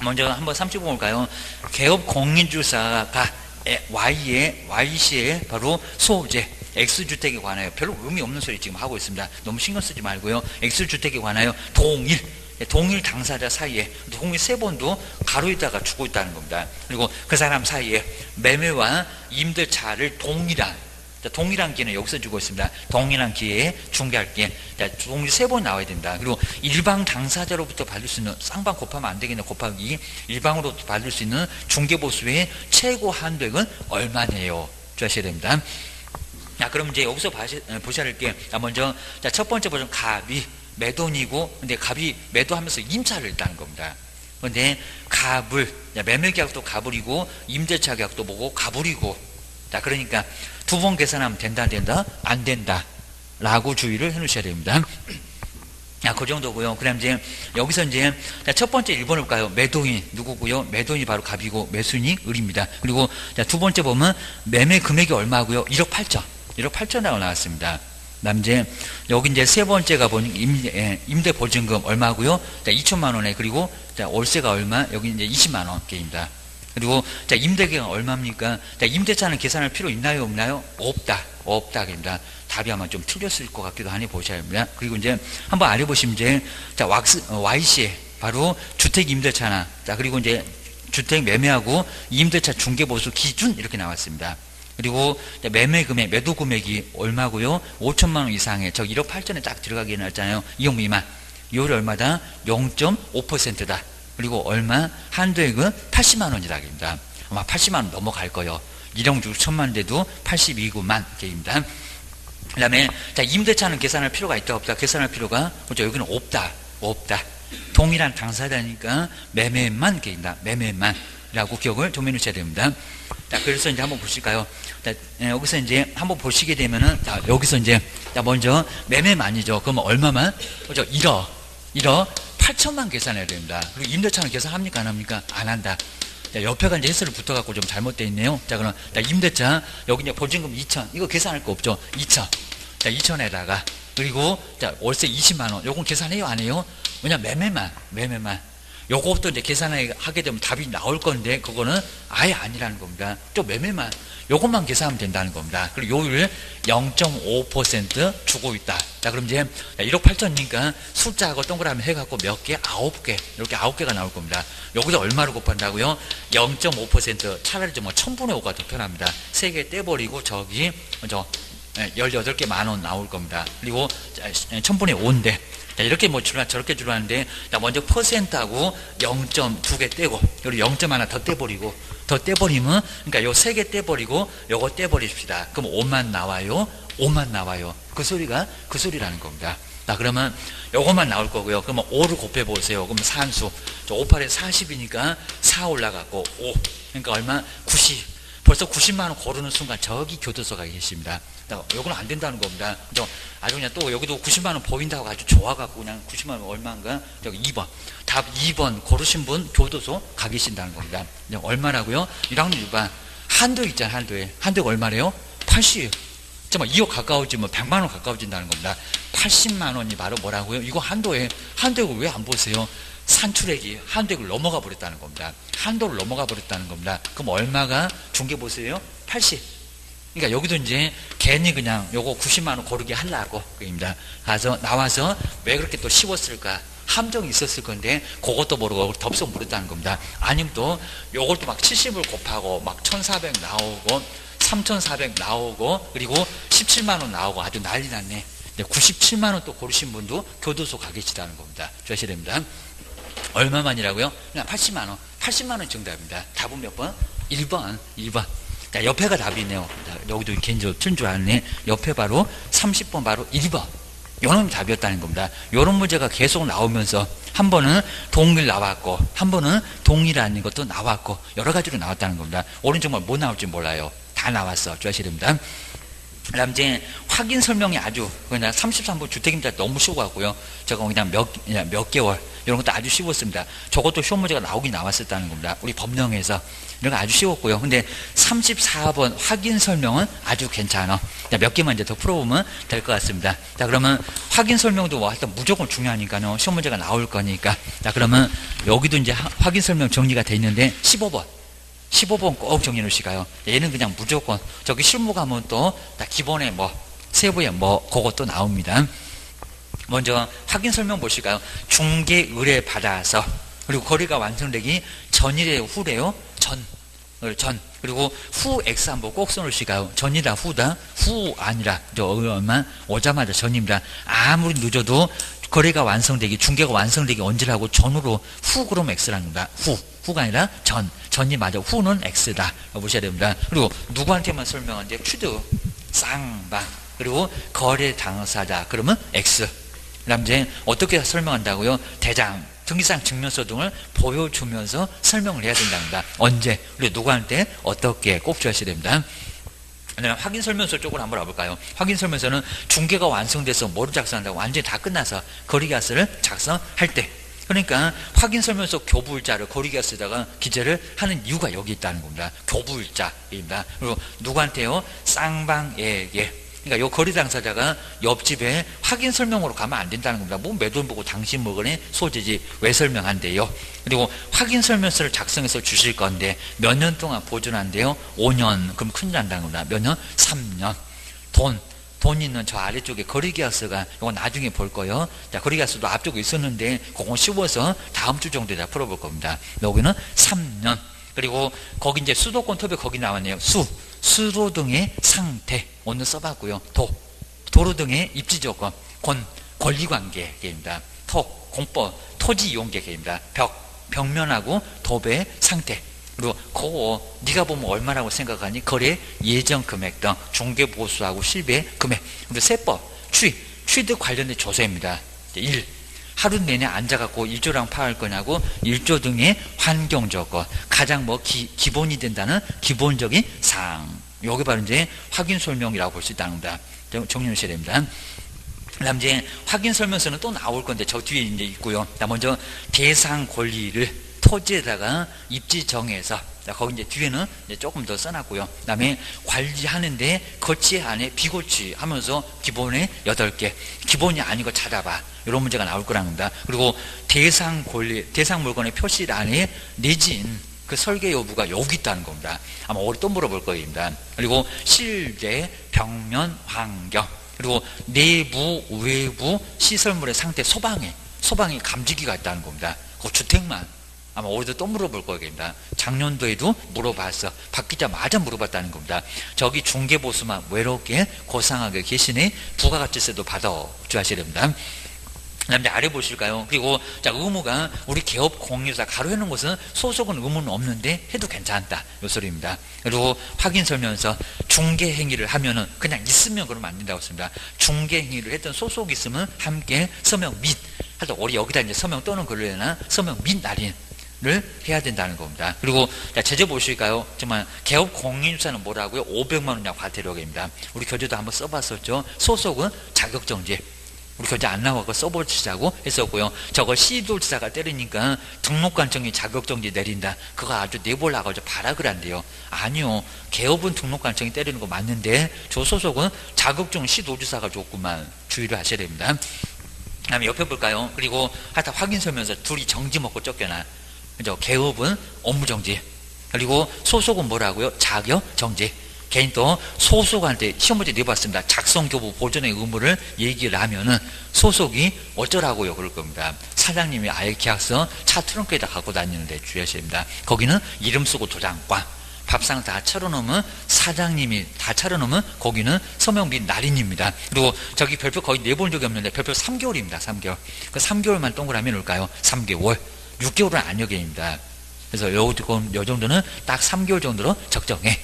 먼저 한번 30번 볼까요? 개업 공인주사가 Y씨의 바로 소재 X주택에 관하여 별로 의미 없는 소리 지금 하고 있습니다. 너무 신경 쓰지 말고요. X주택에 관하여 동일 당사자 사이에 동일 3번도 가로에다가 주고 있다는 겁니다. 그리고 그 사람 사이에 매매와 임대차를 동일한 기회는 여기서 주고 있습니다. 동일한 기회에 중개할 기회. 동일 3번 나와야 됩니다. 그리고 일방 당사자로부터 받을 수 있는 쌍방 곱하면 안 되겠네. 곱하기 일방으로부터 받을 수 있는 중개보수의 최고 한도액은 얼마네요. 주셔야 됩니다. 자, 그럼 이제 여기서 보셔야 할 게 먼저 첫 번째 버전 갑이 매돈이고 근데 갑이 매도하면서 임차를 했다는 겁니다. 근데 갑을 매매 계약도 갑을이고 임대차 계약도 뭐고 갑을이고 자 그러니까 2번 계산하면 된다 안 된다 라고 주의를 해 놓으셔야 됩니다. 자, 그 정도고요. 그다음 이제 여기서 이제 첫 번째 1번을 볼까요? 매도인 누구고요? 매도인이 바로 갑이고 매수인이 을입니다. 그리고 두 번째 보면 매매 금액이 얼마고요? 1억 8천. 1억 8천이라고 나왔습니다. 남제 여기 이제 세 번째가 보니 임대 보증금 얼마고요? 2천만 원에 그리고 월세가 얼마? 여기 이제 20만 원께입니다. 그리고 임대계가 얼마입니까? 임대차는 계산할 필요 있나요? 없나요? 없다입니다. 답이 아마 좀 틀렸을 것 같기도 하니 보셔야 합니다. 그리고 이제 한번 알아보시면 이제 YC 바로 주택 임대차나 그리고 이제 주택 매매하고 임대차 중개보수 기준 이렇게 나왔습니다. 그리고 매매 금액, 매도 금액이 얼마고요? 5천만 원 이상에 저 1억 8천에 딱 들어가게 나왔잖아요. 2억 미만. 이율이 얼마다? 0.5%다. 그리고 얼마? 한도액은 80만 원이다. 아마 80만 원 넘어갈 거예요. 1억 6천만 돼도 82구만 개입니다. 그 다음에 자, 임대차는 계산할 필요가 있다 없다? 계산할 필요가 그렇죠. 여기는 없다. 동일한 당사자니까 매매만 개입니다. 매매만 라고 기억을 좀 해놓으셔야 됩니다. 자, 그래서 이제 한번 보실까요? 자, 여기서 이제 한번 보시게 되면은, 자, 여기서 이제, 자, 먼저 매매만이죠. 그러면 얼마만? 그죠? 1억 8천만 계산해야 됩니다. 그리고 임대차는 계산합니까? 안 합니까? 안 한다. 자, 옆에가 이제 횟수를 붙어갖고 좀 잘못되어 있네요. 자, 그럼, 자, 임대차, 여기 이제 보증금 2천. 이거 계산할 거 없죠? 2천. 자, 2천에다가, 그리고, 자, 월세 20만원. 요건 계산해요? 안 해요? 왜냐면 매매만. 요것도 이제 계산하게 되면 답이 나올 건데, 그거는 아예 아니라는 겁니다. 또 매매만, 요것만 계산하면 된다는 겁니다. 그리고 요율 0.5% 주고 있다. 자, 그럼 이제 1억 8천이니까 숫자하고 동그라미 해갖고 몇 개? 9개. 이렇게 9개가 나올 겁니다. 여기서 얼마로 곱한다고요? 0.5%. 차라리 좀 1000분의 5가 더 편합니다. 3개 떼버리고 저기, 18개 만원 나올 겁니다. 그리고 1000분의 5인데, 자, 이렇게 뭐 저렇게 줄라는데, 자, 먼저 퍼센트하고 0.2개 떼고, 그리고 0점 하나 더 떼버리면, 그러니까 요 3개 떼버리고, 요거 떼버립시다. 그럼 5만 나와요. 그 소리라는 겁니다. 자, 그러면 요것만 나올 거고요. 그러면 5를 곱해보세요. 그럼 산수. 5, 8에 40이니까 4 올라가고, 5. 그러니까 얼마? 90. 벌써 90만원 고르는 순간 저기 교도소가 계십니다. 요거는 안 된다는 겁니다. 아주 그냥 또 여기도 90만원 보인다고 아주 좋아갖고 그냥 90만원 얼마인가? 저기 2번. 답 2번 고르신 분 교도소 가 계신다는 겁니다. 얼마라고요? 1학년 6반. 한도 있잖아, 한도에. 한도가 얼마래요? 80. 정말 2억 가까워지면 100만원 가까워진다는 겁니다. 80만원이 바로 뭐라고요? 이거 한도에 왜 안 보세요? 산출액이 한도액을 넘어가 버렸다는 겁니다. 한도를 넘어가 버렸다는 겁니다. 그럼 얼마가 중개 보세요? 80. 그러니까 여기도 이제 괜히 그냥 요거 90만원 고르게 하려고 그입니다. 가서 나와서 왜 그렇게 또 쉬웠을까? 함정이 있었을 건데 그것도 모르고 덥석 물었다는 겁니다. 아니면 또 요것도 막 70을 곱하고 막 1400 나오고 3400 나오고 그리고 17만원 나오고 아주 난리 났네. 97만원 또 고르신 분도 교도소 가 계시다는 겁니다. 주셔야 됩니다. 얼마만이라고요? 그냥 80만원. 80만원 정답입니다. 답은 몇 번? 1번. 자, 옆에가 답이네요. 자, 여기도 개인적으로 틀린 줄 알았네. 옆에 바로 30번 바로 1번. 요놈이 답이었다는 겁니다. 요런 문제가 계속 나오면서 한 번은 동일 나왔고 한 번은 동일 아닌 것도 나왔고 여러 가지로 나왔다는 겁니다. 오늘 정말 뭐 나올지 몰라요. 다 나왔어. 주셔야 됩니다. 그 다음 이제 확인 설명이 아주 그냥 33번 주택임자 너무 쉬워갖고요. 제가 그냥 몇 개월 이런 것도 아주 쉬웠습니다. 저것도 시험 문제가 나오긴 나왔었다는 겁니다. 우리 법령에서 이런 거 아주 쉬웠고요. 근데 34번 확인 설명은 아주 괜찮아. 몇 개만 이제 더 풀어보면 될 것 같습니다. 자, 그러면 확인 설명도 뭐 하여튼 무조건 중요하니까요. 시험 문제가 나올 거니까. 자, 그러면 여기도 이제 확인 설명 정리가 돼 있는데 15번 꼭 정리해 놓으시가요. 얘는 그냥 무조건 저기 실무 가면 또 기본에 뭐 세부에 뭐 그것도 나옵니다. 먼저 확인 설명 보실까요? 중개 의뢰 받아서 그리고 거래가 완성되기 전이래요, 후래요? 전. 그리고 후 X 한번 꼭 써놓으시가요. 전이다, 후다, 후 아니라 얼마 오자마자 전입니다. 아무리 늦어도 거래가 완성되기, 중개가 완성되기 언제라고 전으로 후 그러면 X라는 겁니다. 후가 아니라 전이 맞아. 후는 X다. 보셔야 됩니다. 그리고 누구한테만 설명하는데 취득, 쌍방, 그리고 거래 당사자 그러면 X. 그다음 이제 어떻게 설명한다고요? 대장, 등기상 증명서 등을 보여주면서 설명을 해야 된답니다. 언제, 그리고 누구한테 어떻게 꼭 주셔야 됩니다. 확인 설명서 쪽으로 한번 와볼까요? 확인 설명서는 중개가 완성돼서 뭐를 작성한다고 완전히 다 끝나서 거래계약서를 작성할 때. 그러니까 확인 설명서 교부일자를 거래계약서에다가 기재를 하는 이유가 여기 있다는 겁니다. 교부일자입니다. 그리고 누구한테요? 쌍방에게. 그러니까 요 거래 당사자가 옆집에 확인 설명으로 가면 안 된다는 겁니다. 뭐 매돈 보고 당신 물건의 소재지 왜 설명한대요. 그리고 확인 설명서를 작성해서 주실 건데 몇 년 동안 보존한대요. 5년. 그럼 큰일 난다는 겁니다. 몇 년? 3년. 돈 있는 저 아래쪽에 거래계약서가 이거 나중에 볼 거예요. 자, 거래계약서도 앞쪽에 있었는데 그거 씌워서 다음 주 정도에 다 풀어볼 겁니다. 여기는 3년. 그리고 거기 이제 수도권 토배 거기 나왔네요. 수로 등의 상태 오늘 써봤고요. 도로 등의 입지조건, 권리관계입니다. 공법, 토지 이용계획입니다. 벽면하고 도배 상태. 그리고 그거 네가 보면 얼마라고 생각하니? 거래 예정 금액 등 중개 보수하고 실배 금액. 그리고 세법 취득 관련된 조서입니다. 1. 하루 내내 앉아갖고 일조랑 파할 거냐고 일조 등의 환경 조건 가장 기본이 된다는 기본적인 사항. 요게 바로 이제 확인 설명이라고 볼 수 있다는 겁니다. 정리하셔야 됩니다. 그다음 이제 확인 설명서는 또 나올 건데 저 뒤에 이제 있고요. 먼저 대상 권리를 토지에다가 입지 정해서 거기 이제 뒤에는 이제 조금 더 써놨고요. 그다음에 관리하는데 거치 안에 비고치 하면서 기본에 8개, 기본이 아닌 거 찾아봐. 이런 문제가 나올 거라는 겁니다. 그리고 대상 권리, 대상 물건의 표시란에 내진 그 설계 여부가 여기 있다는 겁니다. 아마 오래 또 물어볼 거입니다. 그리고 실내, 벽면, 환경, 그리고 내부, 외부 시설물의 상태, 소방에 감지기가 있다는 겁니다. 그 주택만 아마 올해도 또 물어볼 거입니다. 작년도에도 물어봤어. 바뀌자마자 물어봤다는 겁니다. 저기 중개보수만 외롭게 고상하게 계시니 부가가치세도 받아주셔야 됩니다. 그 다음에 아래 보실까요? 그리고 자, 의무가 우리 개업 공유사 가로해놓은 것은 소속은 의무는 없는데 해도 괜찮다. 요 소리입니다. 그리고 확인 설명서 중개 행위를 하면은 그냥 있으면 그러면 안 된다고 했습니다. 중개 행위를 했던 소속이 있으면 함께 서명 및 하여튼 우리 여기다 이제 서명 또는 글로 해나 서명 및 날인 를 해야 된다는 겁니다. 그리고 자, 제재 보실까요? 정말 개업 공인주사는 뭐라고요? 500만 원이냐 과태료입니다. 우리 교재도 한번 써봤었죠. 소속은 자격정지. 우리 교재 안 나와서 써보시자고 했었고요. 저걸 시도지사가 때리니까 등록관청이 자격정지 내린다. 그거 아주 내볼라고 발악을 한대요. 아니요. 개업은 등록관청이 때리는 거 맞는데 저 소속은 자격증 시도지사가 줬구만. 주의를 하셔야 됩니다. 그 다음에 옆에 볼까요? 그리고 하여튼 확인 설명서 둘이 정지 먹고 쫓겨나. 그죠? 개업은 업무정지. 그리고 소속은 뭐라고요? 자격정지. 개인 또 소속한테 시험 문제 내봤습니다. 작성교부 보존의 의무를 얘기를 하면은 소속이 어쩌라고요? 그럴 겁니다. 사장님이 아예 계약서 차 트렁크에다 갖고 다니는데 주의하셔야 됩니다. 거기는 이름 쓰고 도장관. 밥상 다 차려놓으면 사장님이 다 차려놓으면 거기는 서명 및 날인입니다. 그리고 저기 별표 거의 내본 적이 없는데 별표 3개월입니다. 3개월. 그 3개월만 동그라미 놓을까요? 3개월. 6개월은 안여계입니다. 그래서 요 정도는 딱 3개월 정도로 적정해.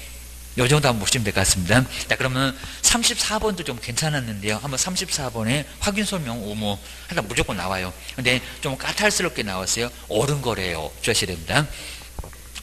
요 정도 한번 보시면 될 것 같습니다. 자, 그러면 34번도 좀 괜찮았는데요. 한번 34번에 확인 설명 의무 하여튼 무조건 나와요. 근데 좀 까탈스럽게 나왔어요. 옳은 거래요. 주셔야 됩니다.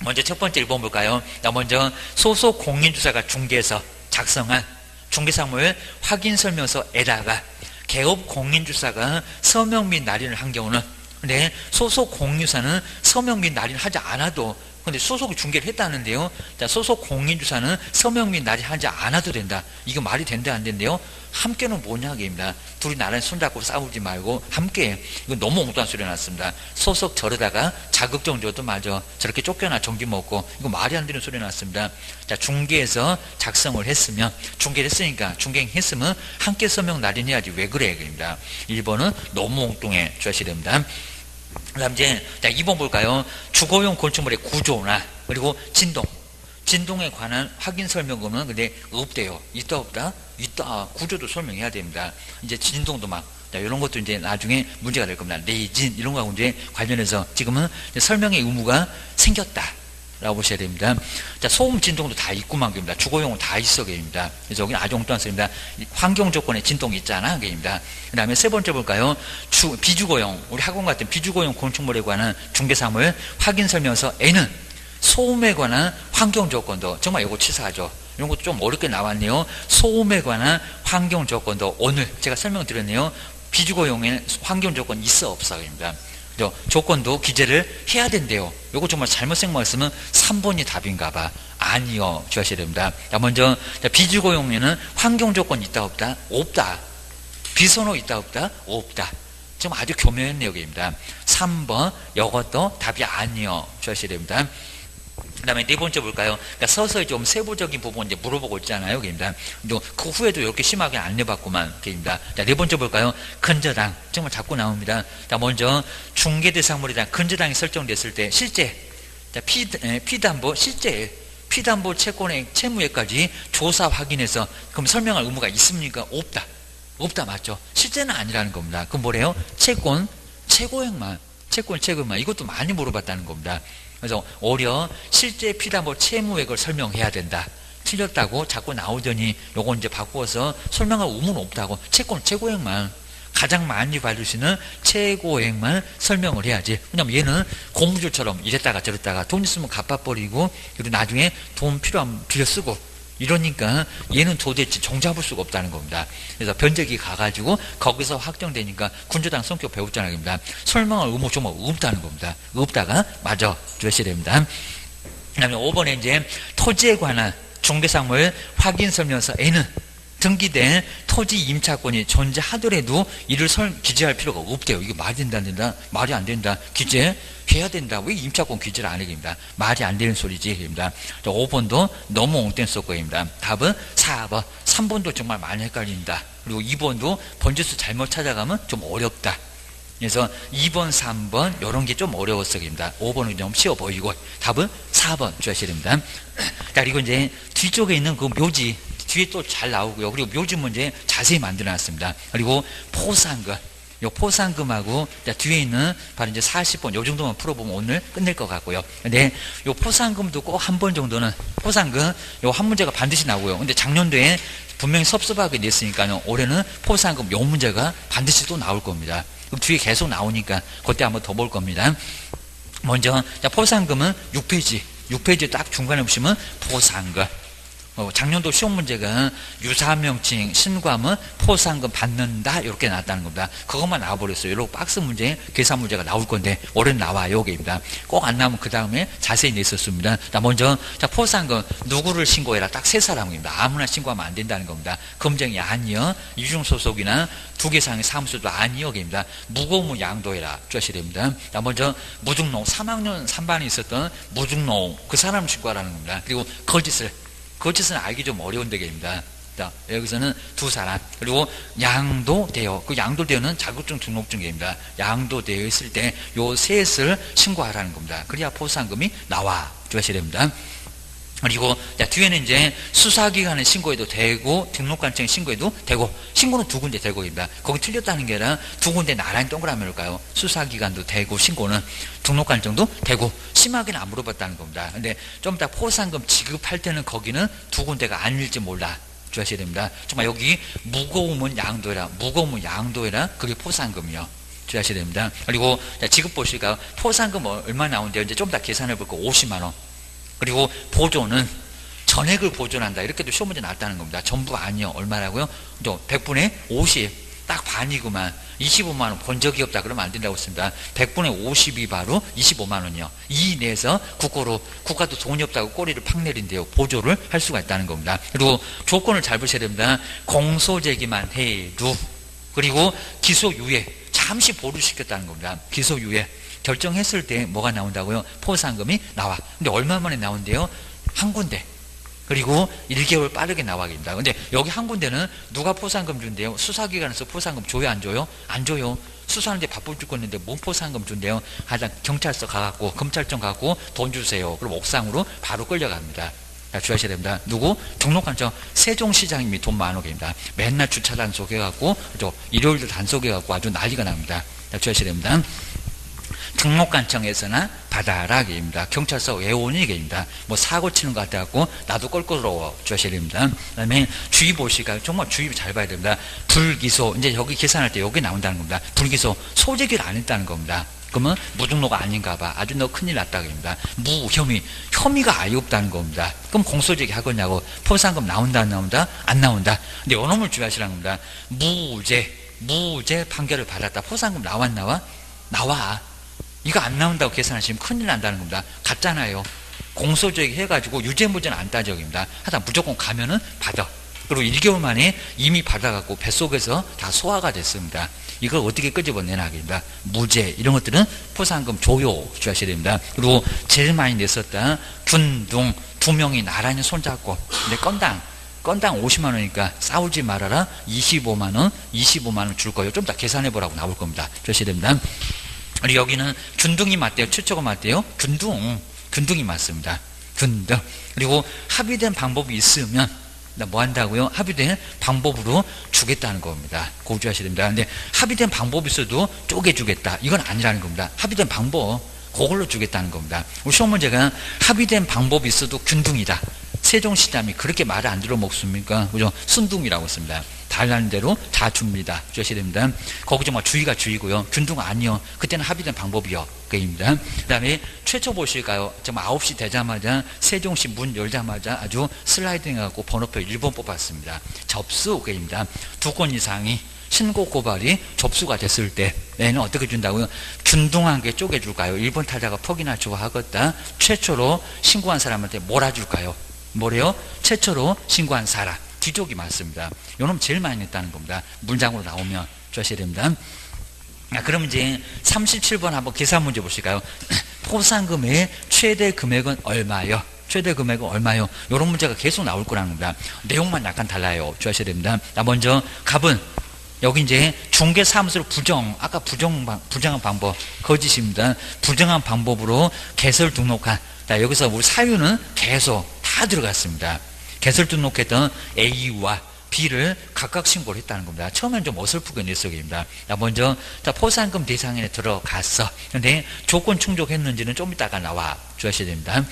먼저 첫 번째 1번 볼까요? 먼저 소속 공인주사가 중개에서 작성한 중개사무엘 확인 설명서에다가 개업 공인주사가 서명 및 날인을 한 경우는 근데 소속 공유사는 서명 및 날인 하지 않아도 근데 소속이 중개를 했다는데요. 자, 소속 공인주사는 서명 및 날인 하지 않아도 된다. 이거 말이 된다 안 된대요? 함께는 뭐냐 입니다. 둘이 나란히 손잡고 싸우지 말고 함께. 이거 너무 엉뚱한 소리 났습니다. 소속 저러다가 자격증 줘도 맞아. 저렇게 쫓겨나 정기 먹고 이거 말이 안 되는 소리 났습니다. 자, 중개에서 작성을 했으면 중개를 했으니까 중개했으면 함께 서명 날인해야지 왜 그래 입니다. 1번은 너무 엉뚱해 주셔야 됩니다. 그 다음 이제, 자, 2번 볼까요? 주거용 건축물의 구조나, 그리고 진동에 관한 확인 설명은 근데 없대요. 있다, 없다? 있다. 구조도 설명해야 됩니다. 이제 진동도 막, 자, 이런 것도 이제 나중에 문제가 될 겁니다. 내진, 이런 거하고 이제 관련해서 지금은 설명의 의무가 생겼다. 라고 보셔야 됩니다. 자, 소음 진동도 다 있구만 겁니다. 주거용은 다 있어 겁니다. 그래서 여기는 아주 엉뚱한 소리입니다. 환경 조건에 진동이 있잖아 겁니다. 그 다음에 세 번째 볼까요? 비주거용, 우리 학원 같은 비주거용 건축물에 관한 중개사무엘 확인 설명서에는 소음에 관한 환경 조건도 정말 이거 치사하죠. 이런 것도 좀 어렵게 나왔네요. 소음에 관한 환경 조건도 오늘 제가 설명드렸네요. 비주거용에 환경 조건 있어 없어 겁니다. 조건도 기재를 해야 된대요. 요거 정말 잘못 생각했으면 3번이 답인가 봐. 아니요. 주셔야 됩니다. 자, 먼저 비주거용에는 환경 조건 있다 없다? 없다. 비선호 있다 없다? 없다. 지금 아주 교묘한 내용입니다. 3번 요것도 답이 아니요. 주셔야 됩니다. 그 다음에 네 번째 볼까요? 그러니까 서서히 좀 세부적인 부분 이제 물어보고 있잖아요. 그입니다. 그 후에도 이렇게 심하게 안 내봤구만. 그입니다. 자, 네 번째 볼까요? 근저당. 정말 자꾸 나옵니다. 자, 먼저 중개대상물에 대한 근저당이 설정됐을 때 실제, 자, 피담보, 실제, 피담보 채권액, 채무액까지 조사 확인해서 그럼 설명할 의무가 있습니까? 없다. 없다 맞죠? 실제는 아니라는 겁니다. 그럼 뭐래요? 채권, 최고액만. 채권, 최고액만. 이것도 많이 물어봤다는 겁니다. 그래서 오히려 실제 피담보 채무액을 설명해야 된다. 틀렸다고 자꾸 나오더니 요거 이제 바꾸어서 설명할 의무는 없다고. 채권 최고액만, 가장 많이 받을 수 있는 최고액만 설명을 해야지. 왜냐면 얘는 고무줄처럼 이랬다가 저랬다가 돈 있으면 갚아버리고 그리고 나중에 돈 필요하면 빌려 쓰고 이러니까 얘는 도대체 종잡을 수가 없다는 겁니다. 그래서 변제기 가가지고 거기서 확정되니까 군주당 성격 배웠잖아요. 설명할 의무 좀 없다는 겁니다. 없다가 맞아 주셔야 됩니다. 그 다음에 5번에 이제 토지에 관한 중개사물 확인 설명서 N은 등기된 토지 임차권이 존재하더라도 이를 기재할 필요가 없대요. 이게 말이 된다 안 된다? 말이 안 된다. 기재해야 된다. 왜 임차권 기재를 안 해입니다. 말이 안 되는 소리지. 입니다. 5번도 너무 엉뚱 썼고입니다. 답은 4번. 3번도 정말 많이 헷갈린다. 그리고 2번도 번지수 잘못 찾아가면 좀 어렵다. 그래서 2번, 3번 이런 게 좀 어려웠습니다. 5번은 좀 쉬워 보이고 답은 4번 주셔야 됩니다. 그리고 이제 뒤쪽에 있는 그 묘지 뒤에 또 잘 나오고요. 그리고 묘지 문제 자세히 만들어놨습니다. 그리고 포상금, 요 포상금하고 뒤에 있는 바로 이제 40번 요 정도만 풀어보면 오늘 끝낼 것 같고요. 근데 요 포상금도 꼭 한 번 정도는 포상금 요 한 문제가 반드시 나오고요. 근데 작년도에 분명히 섭섭하게 냈으니까요. 올해는 포상금 요 문제가 반드시 또 나올 겁니다. 그럼 뒤에 계속 나오니까 그때 한번 더 볼 겁니다. 먼저 포상금은 6페이지 딱 중간에 보시면 포상금. 작년도 시험 문제가 유사명칭 신고하면 포상금 받는다 이렇게 나왔다는 겁니다. 그것만 나와버렸어요. 이런 박스 문제, 계산 문제가 나올 건데 올해는 나와요. 여기입니다. 꼭 안 나오면 그 다음에 자세히 냈었습니다. 먼저 포상금 누구를 신고해라. 딱 세 사람입니다. 아무나 신고하면 안 된다는 겁니다. 검정이 아니요. 이중소속이나 두 개 이상의 사무소도 아니요. 여기입니다. 무고무 양도해라. 주셔야 됩니다. 먼저 무등록 3학년 3반에 있었던 무등록 그 사람을 신고하라는 겁니다. 그리고 거짓은 알기 좀 어려운 데입니다. 여기서는 두 사람. 그리고 양도되어. 그 양도되어는 자격증 등록증입니다. 양도되어 있을 때 요 셋을 신고하라는 겁니다. 그래야 포상금이 나와 주셔야 됩니다. 그리고 뒤에는 이제 수사기관에 신고해도 되고 등록관청에 신고해도 되고 신고는 두 군데 되고입니다. 거기 틀렸다는 게 아니라 두 군데 나란히 동그라미일까요? 수사기관도 되고 신고는 등록관청도 되고 심하게는 안 물어봤다는 겁니다. 근데 좀 이따 포상금 지급할 때는 거기는 두 군데가 아닐지 몰라 주셔야 됩니다. 정말 여기 무거우면 양도해라. 그게 포상금이요. 주셔야 됩니다. 그리고 지급 보시니까 포상금 얼마 나오는데요. 이제 좀 더 계산해 볼까 50만 원. 그리고 보존은 전액을 보존한다. 이렇게도 시험 문제 나왔다는 겁니다. 전부 아니요. 얼마라고요? 100분의 50. 딱 반이구만. 25만 원 본 적이 없다. 그러면 안 된다고 했습니다. 100분의 50이 바로 25만 원이요. 이 내에서 국가도 돈이 없다고 꼬리를 팍 내린대요. 보조를 할 수가 있다는 겁니다. 그리고 조건을 잘 보셔야 됩니다. 공소제기만 해도. 그리고 기소유예. 잠시 보류시켰다는 겁니다. 기소유예. 결정했을 때 뭐가 나온다고요? 포상금이 나와. 근데 얼마 만에 나온대요? 한 군데. 그리고 1개월 빠르게 나와야됩니다. 근데 여기 한 군데는 누가 포상금 준대요? 수사기관에서 포상금 줘요? 안 줘요? 안 줘요. 수사하는데 바쁠 죽겠는데 뭔 포상금 준대요? 하여튼 경찰서 가갖고 검찰청 가갖고 돈 주세요. 그럼 옥상으로 바로 끌려갑니다. 주셔야 됩니다. 누구? 등록관청 세종시장님이 돈 많으게입니다. 맨날 주차 단속해갖고 일요일도 단속해갖고 아주 난리가 납니다. 주셔야 됩니다. 등록관청에서나 받아라 입니다. 경찰서 외원이 입니다. 뭐 사고 치는 것 같아갖고 나도 껄끄러워 주셔야 됩니다. 그 다음에 주의 보시니까 정말 주의 잘 봐야 됩니다. 불기소 이제 여기 계산할 때 여기 나온다는 겁니다. 불기소 소재기를 안 했다는 겁니다. 그러면 무등록가 아닌가 봐. 아주 너 큰일 났다고 합니다. 혐의가 아예 없다는 겁니다. 그럼 공소제기 하겠냐고. 포상금 나온다 안 나온다? 안 나온다. 근데 요놈을 주의하시라는 겁니다. 무죄 판결을 받았다. 포상금 나와? 이거 안 나온다고 계산하시면 큰일 난다는 겁니다. 같잖아요. 공소제기 해가지고 유죄무죄는 안 따져입니다. 하다 무조건 가면은 받아. 그리고 1개월 만에 이미 받아갖고 뱃속에서 다 소화가 됐습니다. 이걸 어떻게 끄집어내나 하겠습니다. 무죄 이런 것들은 포상금 조여 주셔야 됩니다. 그리고 제일 많이 냈었다 균등 두 명이 나란히 손잡고 근데 건당 50만 원이니까 싸우지 말아라. 25만 원 줄 거예요. 좀 더 계산해 보라고 나올 겁니다. 주셔야 됩니다. 그리고 여기는 균등이 맞대요? 최초가 맞대요? 균등이 맞습니다. 균등. 그리고 합의된 방법이 있으면 뭐 한다고요? 합의된 방법으로 주겠다는 겁니다. 고주하셔야 됩니다. 근데 합의된 방법이 있어도 쪼개주겠다. 이건 아니라는 겁니다. 합의된 방법. 그걸로 주겠다는 겁니다. 우리 시험 문제가 합의된 방법이 있어도 균등이다. 세종시장이 그렇게 말을 안 들어 먹습니까? 그죠? 순둥이라고 했습니다. 달라는 대로 다 줍니다. 주셔야 됩니다. 거기서 뭐 주의가 주의고요. 균등 아니요. 그때는 합의된 방법이요. 그입니다. 그 다음에 최초 보실까요? 정말 9시 되자마자 세종시 문 열자마자 아주 슬라이딩 해갖고 번호표 1번 뽑았습니다. 접수. 그입니다. 2건 이상이 신고 고발이 접수가 됐을 때는 어떻게 준다고요? 균등한 게 쪼개줄까요? 1번 타자가 퍽이나 좋아하겠다. 최초로 신고한 사람한테 몰아줄까요? 뭐래요? 최초로 신고한 사람. 뒤쪽이 맞습니다. 요놈 제일 많이 냈다는 겁니다. 문장으로 나오면 주셔야 됩니다. 그럼 이제 37번 한번 계산 문제 보실까요? 포상금의 최대 금액은 얼마요? 최대 금액은 얼마요? 이런 문제가 계속 나올 거라는 겁니다. 내용만 약간 달라요. 주셔야 됩니다. 먼저 갑은 여기 이제 중개사무소로 아까 부정한 방법 거짓입니다. 부정한 방법으로 개설 등록한. 여기서 우리 사유는 계속 다 들어갔습니다. 개설 등록했던 A와 B를 각각 신고를 했다는 겁니다. 처음엔 좀 어설프게 냈어입니다. 먼저 포상금 대상에 들어갔어. 근데 조건 충족했는지는 좀 이따가 나와 주셔야 됩니다.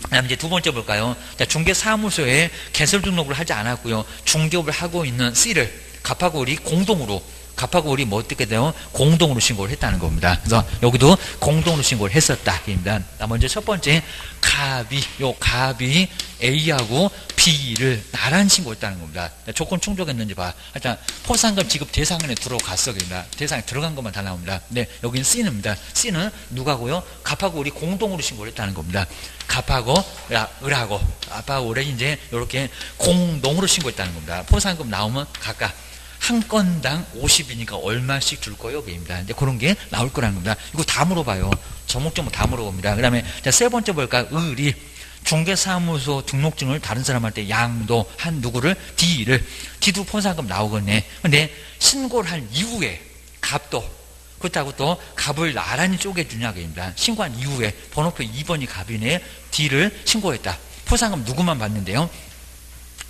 다음 이제 두 번째 볼까요? 중개사무소에 개설 등록을 하지 않았고요. 중개업을 하고 있는 C를 갑하고 을이 공동으로 갑하고 을이 뭐 어떻게 돼요? 공동으로 신고를 했다는 겁니다. 그래서 여기도 공동으로 신고를 했었다. 입니다. 먼저 첫 번째 갑이 A하고 B를 나란히 신고했다는 겁니다. 조건 충족했는지 봐. 일단 포상금 지급 대상에 들어갔어. 그입니다. 대상에 들어간 것만 다 나옵니다. 네, 여기는 C입니다. C는 누가고요? 갑하고 을이 공동으로 신고를 했다는 겁니다. 갑하고 을하고 아빠하고 을이 이제 이렇게 공동으로 신고했다는 겁니다. 포상금 나오면 각각 한 건당 50이니까 얼마씩 줄 거예요? 그입니다. 이제 그런 게 나올 거라는 겁니다. 이거 다 물어봐요. 전목적으로 다 물어봅니다. 그 다음에 세 번째 볼까요? 을이 중개사무소 등록증을 다른 사람한테 양도한 누구를? D도 포상금 나오겠네. 근데 신고를 한 이후에 갑도 그렇다고 또 갑을 나란히 쪼개주냐? 그입니다. 신고한 이후에 번호표 2번이 갑이네. D를 신고했다. 포상금 누구만 받는데요?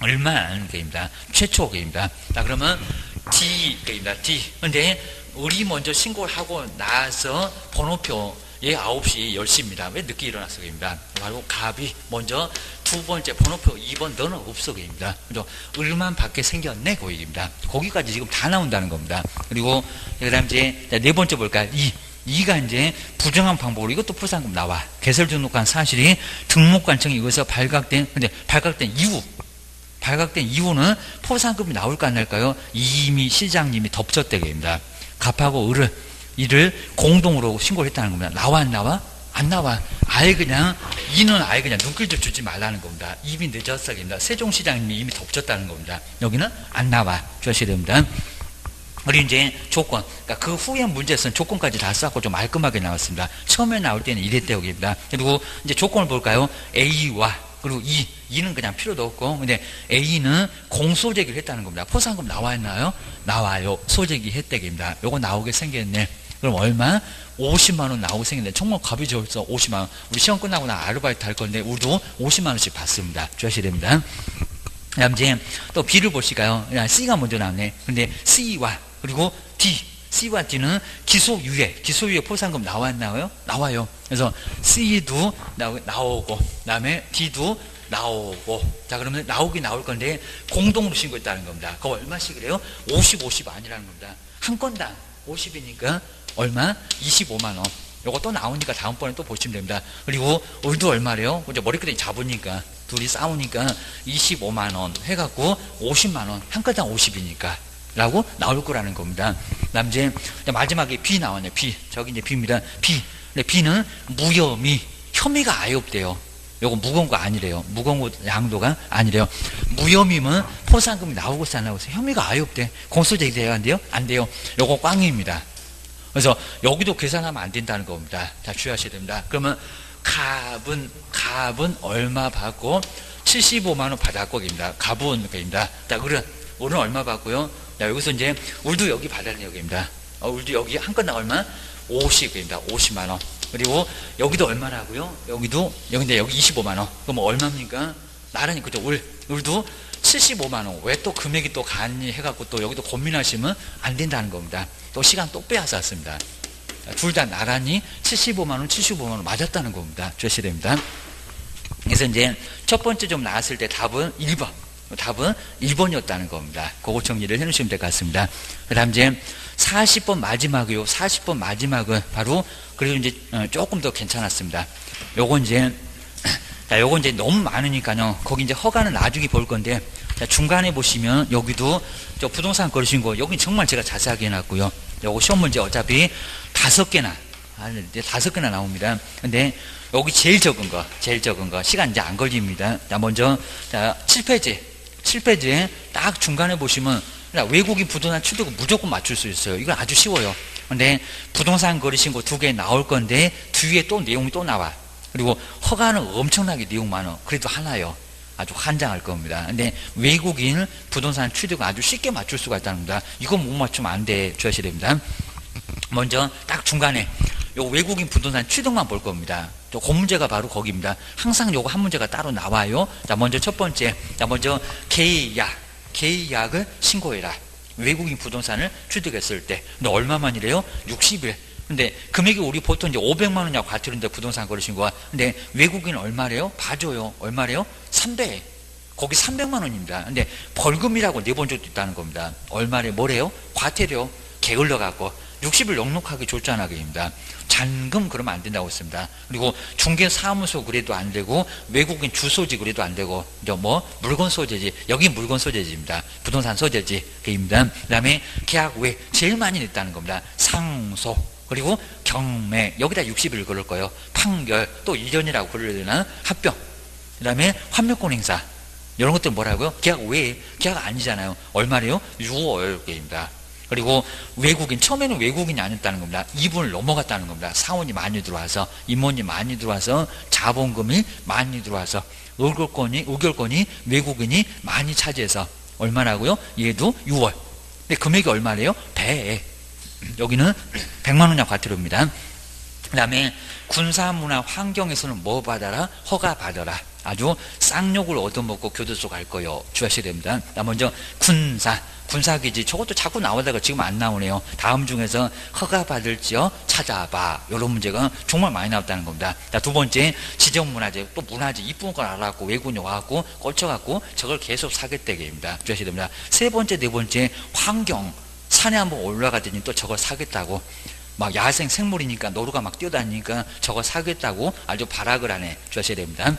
얼마인 게입니다. 최초 게입니다. 자, 그러면 D입니다. D. 근데 을이 먼저 신고를 하고 나서 번호표 9시 10시입니다. 왜 늦게 일어났어? 게입니다. 바로 갑이 먼저 두 번째 번호표 2번 너는 없어. 게입니다. 그죠? 을만 받게 생겼네. 고입니다. 거기까지 지금 다 나온다는 겁니다. 그리고 그 다음 이제 네 번째 볼까요? 2가 이제 부정한 방법으로 이것도 포상금 나와. 개설 등록한 사실이 등록관청이 이것에서 발각된 이후는 포상금이 나올까 안 날까요? 이미 시장님이 덮쳤대게입니다. 갑하고 을을 이를 공동으로 신고를 했다는 겁니다. 나와 안 나와? 안 나와. 아예 그냥 이는 아예 그냥 눈길도 주지 말라는 겁니다. 이미 늦었어입니다. 세종시장님이 이미 덮쳤다는 겁니다. 여기는 안 나와 주셔야 됩니다. 그리고 이제 조건, 그러니까 그 후에 문제에서는 조건까지 다 쌓고 좀 깔끔하게 나왔습니다. 처음에 나올 때는 이랬대요. 그리고 이제 조건을 볼까요? A와 그리고 E는 그냥 필요도 없고, 근데 A는 공소제기를 했다는 겁니다. 포상금 나와 있나요? 나와요. 소제기 혜택입니다. 요거 나오게 생겼네. 그럼 얼마? 50만 원 나오게 생겼네. 정말 값이 좋았어. 50만 원. 우리 시험 끝나고 나 아르바이트 할 건데, 우리도 50만 원씩 받습니다. 주셔야 됩니다. 그 다음 이제 또 B를 보실까요? C가 먼저 나왔네. 근데 C와 그리고 C와 D는 기소유예 포상금 나왔나요? 나와요. 그래서 C도 나오고, 그 다음에 D도 나오고. 자, 그러면 나올 건데, 공동으로 신고했다는 겁니다. 그거 얼마씩이래요? 50 아니라는 겁니다. 한 건당 50이니까 얼마? 25만원. 요거 또 나오니까 다음번에 또 보시면 됩니다. 그리고 을도 얼마래요? 이제 머리끄댕이 잡으니까, 둘이 싸우니까 25만원 해갖고 50만원. 한 건당 50이니까. 라고 나올 거라는 겁니다. 그 다음 이제 마지막에 B 나왔네요. B. 저기 이제 B입니다. B. 근데 B는 무혐의. 혐의가 아예 없대요. 요거 무거운 거 아니래요. 무거운 거 양도가 아니래요. 무혐의면 포상금이 나오고서 안 나오고서 혐의가 아예 없대. 공소제기 돼야 안 돼요? 안 돼요. 요거 꽝입니다. 그래서 여기도 계산하면 안 된다는 겁니다. 자, 주의하셔야 됩니다. 그러면 갑은 얼마 받고 75만 원 받았고 입니다. 갑은 입니다. 자, 을은 얼마 받고요? 자, 여기서 이제 을도 여기 받아야 여기입니다. 을도 여기 한 건당 얼마? 50입니다. 50만 원. 그리고 여기도 얼마라고요? 여기도 여기 25만 원. 그럼 얼마입니까? 나란히 그죠? 을도 75만 원. 왜 또 금액이 또 가니 해갖고 또 여기도 고민하시면 안 된다는 겁니다. 또 시간 또 빼앗았습니다. 둘 다 나란히 75만 원, 75만 원 맞았다는 겁니다. 주셔야 됩니다. 그래서 이제 첫 번째 좀 나왔을 때 답은 1번. 답은 1번이었다는 겁니다. 그거 정리를 해놓으시면 될 것 같습니다. 그 다음 이제 40번 마지막이요. 40번 마지막은 바로, 그래도 이제 조금 더 괜찮았습니다. 요건 이제, 자, 요건 이제 너무 많으니까요. 거기 이제 허가는 나중에 볼 건데, 자, 중간에 보시면 여기도 저 부동산 거르신 거, 여기 정말 제가 자세하게 해놨고요. 요거 시험 문제 어차피 5개나, 이제 5개나 나옵니다. 근데 여기 제일 적은 거, 시간 이제 안 걸립니다. 자, 먼저, 자, 7페이지에 딱 중간에 보시면 외국인 부동산 취득은 무조건 맞출 수 있어요. 이건 아주 쉬워요. 근데 부동산 거르신 거 2개 나올 건데 뒤에 또 내용이 또 나와. 그리고 허가는 엄청나게 내용 많아. 그래도 하나요. 아주 환장할 겁니다. 근데 외국인 부동산 취득은 아주 쉽게 맞출 수가 있다는 겁니다. 이건 못 맞추면 안 돼. 주셔야 됩니다. 먼저 딱 중간에 요 외국인 부동산 취득만 볼 겁니다. 그 문제가 바로 거기입니다. 항상 요거 한 문제가 따로 나와요. 자, 먼저 첫 번째. 자, 먼저 계약을 신고해라. 외국인 부동산을 취득했을 때. 근데 얼마만이래요? 60일. 근데 금액이 우리 보통 이제 500만 원이라고 가트는데 부동산 거르신 거야. 근데 외국인 얼마래요? 봐줘요. 얼마래요? 300. 거기 300만 원입니다. 근데 벌금이라고 내본 적도 있다는 겁니다. 얼마래? 뭐래요? 과태료. 게을러갖고 60일 넉넉하게 줬잖아, 그입니다. 잔금 그러면 안 된다고 했습니다. 그리고 중개사무소 그래도 안 되고, 외국인 주소지 그래도 안 되고, 이제 뭐, 물건 소재지. 여기 물건 소재지입니다. 부동산 소재지. 그입니다. 그 다음에 계약 외, 제일 많이 냈다는 겁니다. 상소. 그리고 경매. 여기다 60일 걸을 거예요. 판결. 또 1년이라고 그러려야 되나? 합병. 그 다음에 환멸권 행사. 이런 것들 뭐라고요? 계약 외. 계약 아니잖아요. 얼마래요? 6월입니다. 그리고 외국인, 처음에는 외국인이 아니었다는 겁니다. 2분을 넘어갔다는 겁니다. 사원이 많이 들어와서, 임원이 많이 들어와서, 자본금이 많이 들어와서, 의결권이 외국인이 많이 차지해서, 얼마라고요? 얘도 6월. 근데 금액이 얼마래요? 100. 여기는 100만 원이나 과태료입니다. 그 다음에 군사문화 환경에서는 뭐 받아라? 허가 받아라. 아주 쌍욕을 얻어먹고 교도소 갈 거요. 주의하셔야 됩니다. 먼저 군사기지. 저것도 자꾸 나오다가 지금 안 나오네요. 다음 중에서 허가 받을지요? 찾아봐. 이런 문제가 정말 많이 나왔다는 겁니다. 자, 두 번째, 지정문화재. 또 문화재 이쁜 걸 알아갖고 외국인이 와갖고 꽂혀갖고 저걸 계속 사겠다기입니다. 주의하셔야 됩니다. 세 번째, 네 번째, 환경. 산에 한번 올라가더니 또 저걸 사겠다고. 막 야생 생물이니까 노루가 막 뛰어다니니까 저거 사겠다고 아주 발악을 하네. 주의하셔야 됩니다.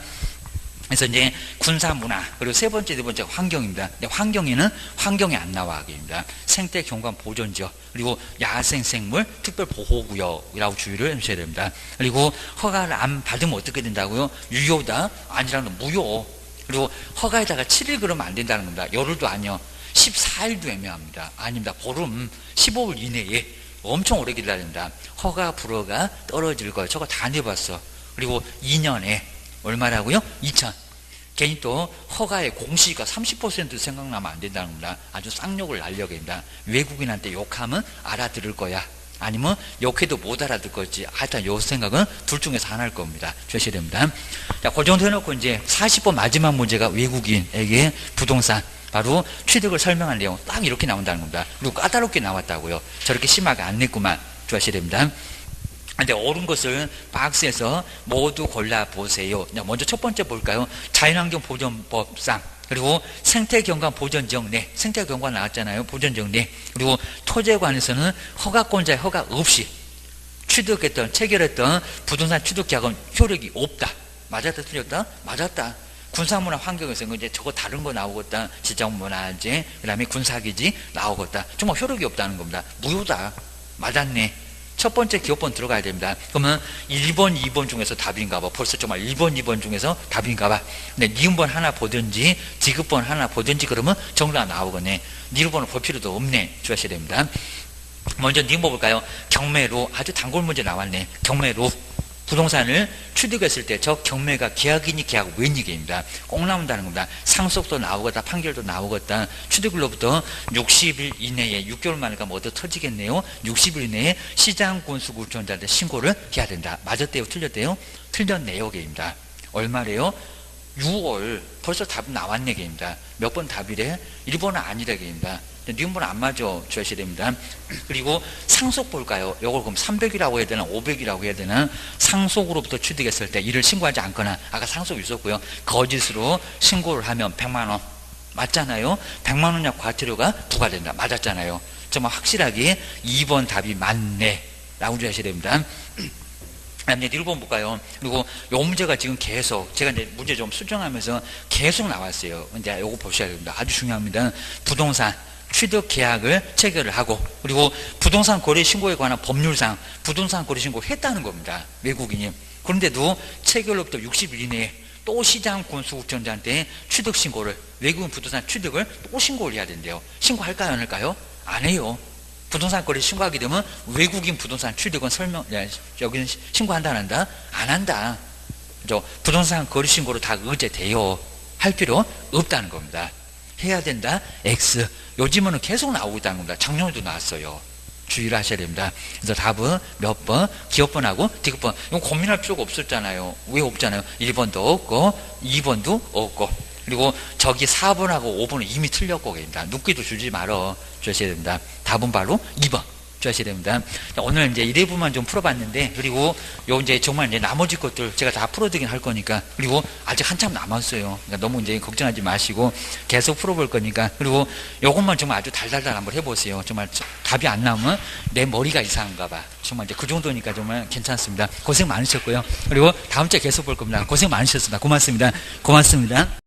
그래서 이제 군사문화, 그리고 세 번째, 네 번째 환경입니다. 근데 환경에는 환경이 안 나와. 입니다. 생태 경관 보존지역, 그리고 야생 생물 특별 보호구역이라고 주의를 해주셔야 됩니다. 그리고 허가를 안 받으면 어떻게 된다고요? 유효다? 아니라는 무효. 그리고 허가에다가 7일 그러면 안 된다는 겁니다. 열흘도 아니요. 14일도 애매합니다. 아닙니다. 보름 15일 이내에 엄청 오래 기다려야 됩니다. 허가 불허가 떨어질 거예요. 저거 다 내봤어. 그리고 2년에 얼마라고요? 2천. 괜히 또 허가의 공시가 30% 생각나면 안 된다는 겁니다. 아주 쌍욕을 날려야 합니다. 외국인한테 욕하면 알아들을 거야. 아니면 욕해도 못 알아들 거지. 하여튼 요 생각은 둘 중에서 하나일 겁니다. 주셔야 됩니다. 자, 그 정도 해놓고 이제 40번 마지막 문제가 외국인에게 부동산 바로 취득을 설명한 내용 딱 이렇게 나온다는 겁니다. 그리고 까다롭게 나왔다고요. 저렇게 심하게 안 냈구만. 주셔야 됩니다. 근데 옳은 것을 박스에서 모두 골라보세요. 먼저 첫 번째 볼까요? 자연환경 보존법상, 그리고 생태경관 보존지역 내, 생태경관 나왔잖아요. 보존지역 내. 그리고 토지관에서는 허가권자의 허가 없이 취득했던, 체결했던 부동산 취득계약은 효력이 없다. 맞았다, 틀렸다? 맞았다. 군사문화 환경에서는 이제 저거 다른 거 나오겠다. 지정문화재, 그 다음에 군사기지 나오겠다. 정말 효력이 없다는 겁니다. 무효다. 맞았네. 첫 번째 기호번 들어가야 됩니다. 그러면 1번, 2번 중에서 답인가 봐. 벌써 정말 1번, 2번 중에서 답인가 봐. 근데 니은번 하나 보든지 디귿번 하나 보든지 그러면 정답 나오겠네. 니은번을 볼 필요도 없네. 주의하셔야 됩니다. 먼저 니은번 볼까요? 경매로. 아주 단골 문제 나왔네. 경매로. 부동산을 취득했을 때 저 경매가 계약이니 계약 외니기입니다. 꼭 나온다는 겁니다. 상속도 나오겠다, 판결도 나오겠다. 취득일로부터 60일 이내에 6개월 만에 가면 얻어 터지겠네요. 60일 이내에 시장군수구청장한테 신고를 해야 된다. 맞았대요? 틀렸대요? 틀렸네요. 게입니다. 얼마래요? 6월. 벌써 답 나왔네. 게입니다. 몇 번 답이래? 1번은 아니라. 게입니다. 니은번호 안 맞아 주셔야 됩니다. 그리고 상속 볼까요? 요걸 그럼 300이라고 해야 되나 500이라고 해야 되나? 상속으로부터 취득했을 때 이를 신고하지 않거나, 아까 상속이 있었고요, 거짓으로 신고를 하면 100만 원 맞잖아요. 100만 원약 과태료가 부과된다. 맞았잖아요. 정말 확실하게 2번 답이 맞네 라고 주셔야 됩니다. 이제 1번 볼까요? 그리고 요 문제가 지금 계속 제가 이제 문제 좀 수정하면서 계속 나왔어요. 이제 요거 보셔야 됩니다. 아주 중요합니다. 부동산 취득 계약을 체결을 하고, 그리고 부동산 거래 신고에 관한 법률상 부동산 거래 신고를 했다는 겁니다. 외국인이. 그런데도 체결로부터 60일 이내에 또 시장 군수국전자한테 취득 신고를, 외국인 부동산 취득을 또 신고를 해야 된대요. 신고할까요, 안 할까요? 안 해요. 부동산 거래 신고하게 되면 외국인 부동산 취득은 여기는 신고한다 안 한다? 안 한다. 부동산 거래 신고로 다 의제돼요. 할 필요 없다는 겁니다. 해야 된다. X. 요즘은 계속 나오고 있다는 겁니다. 작년에도 나왔어요. 주의를 하셔야 됩니다. 그래서 답은 몇 번? 기업번하고 디귿번. 이건 고민할 필요가 없었잖아요. 왜 없잖아요. 1번도 없고 2번도 없고, 그리고 저기 4번하고 5번은 이미 틀렸고 계십니다. 눕기도 주지 말어 주셔야 됩니다. 답은 바로 2번 주셔야 됩니다. 오늘 이제 1회분만 좀 풀어봤는데, 그리고 요 이제 정말 이제 나머지 것들 제가 다 풀어드긴 할 거니까, 그리고 아직 한참 남았어요. 그러니까 너무 이제 걱정하지 마시고 계속 풀어볼 거니까, 그리고 요것만 정말 아주 달달달 한번 해보세요. 정말 답이 안 나오면 내 머리가 이상한가 봐. 정말 이제 그 정도니까 정말 괜찮습니다. 고생 많으셨고요. 그리고 다음 주에 계속 볼 겁니다. 고생 많으셨습니다. 고맙습니다. 고맙습니다.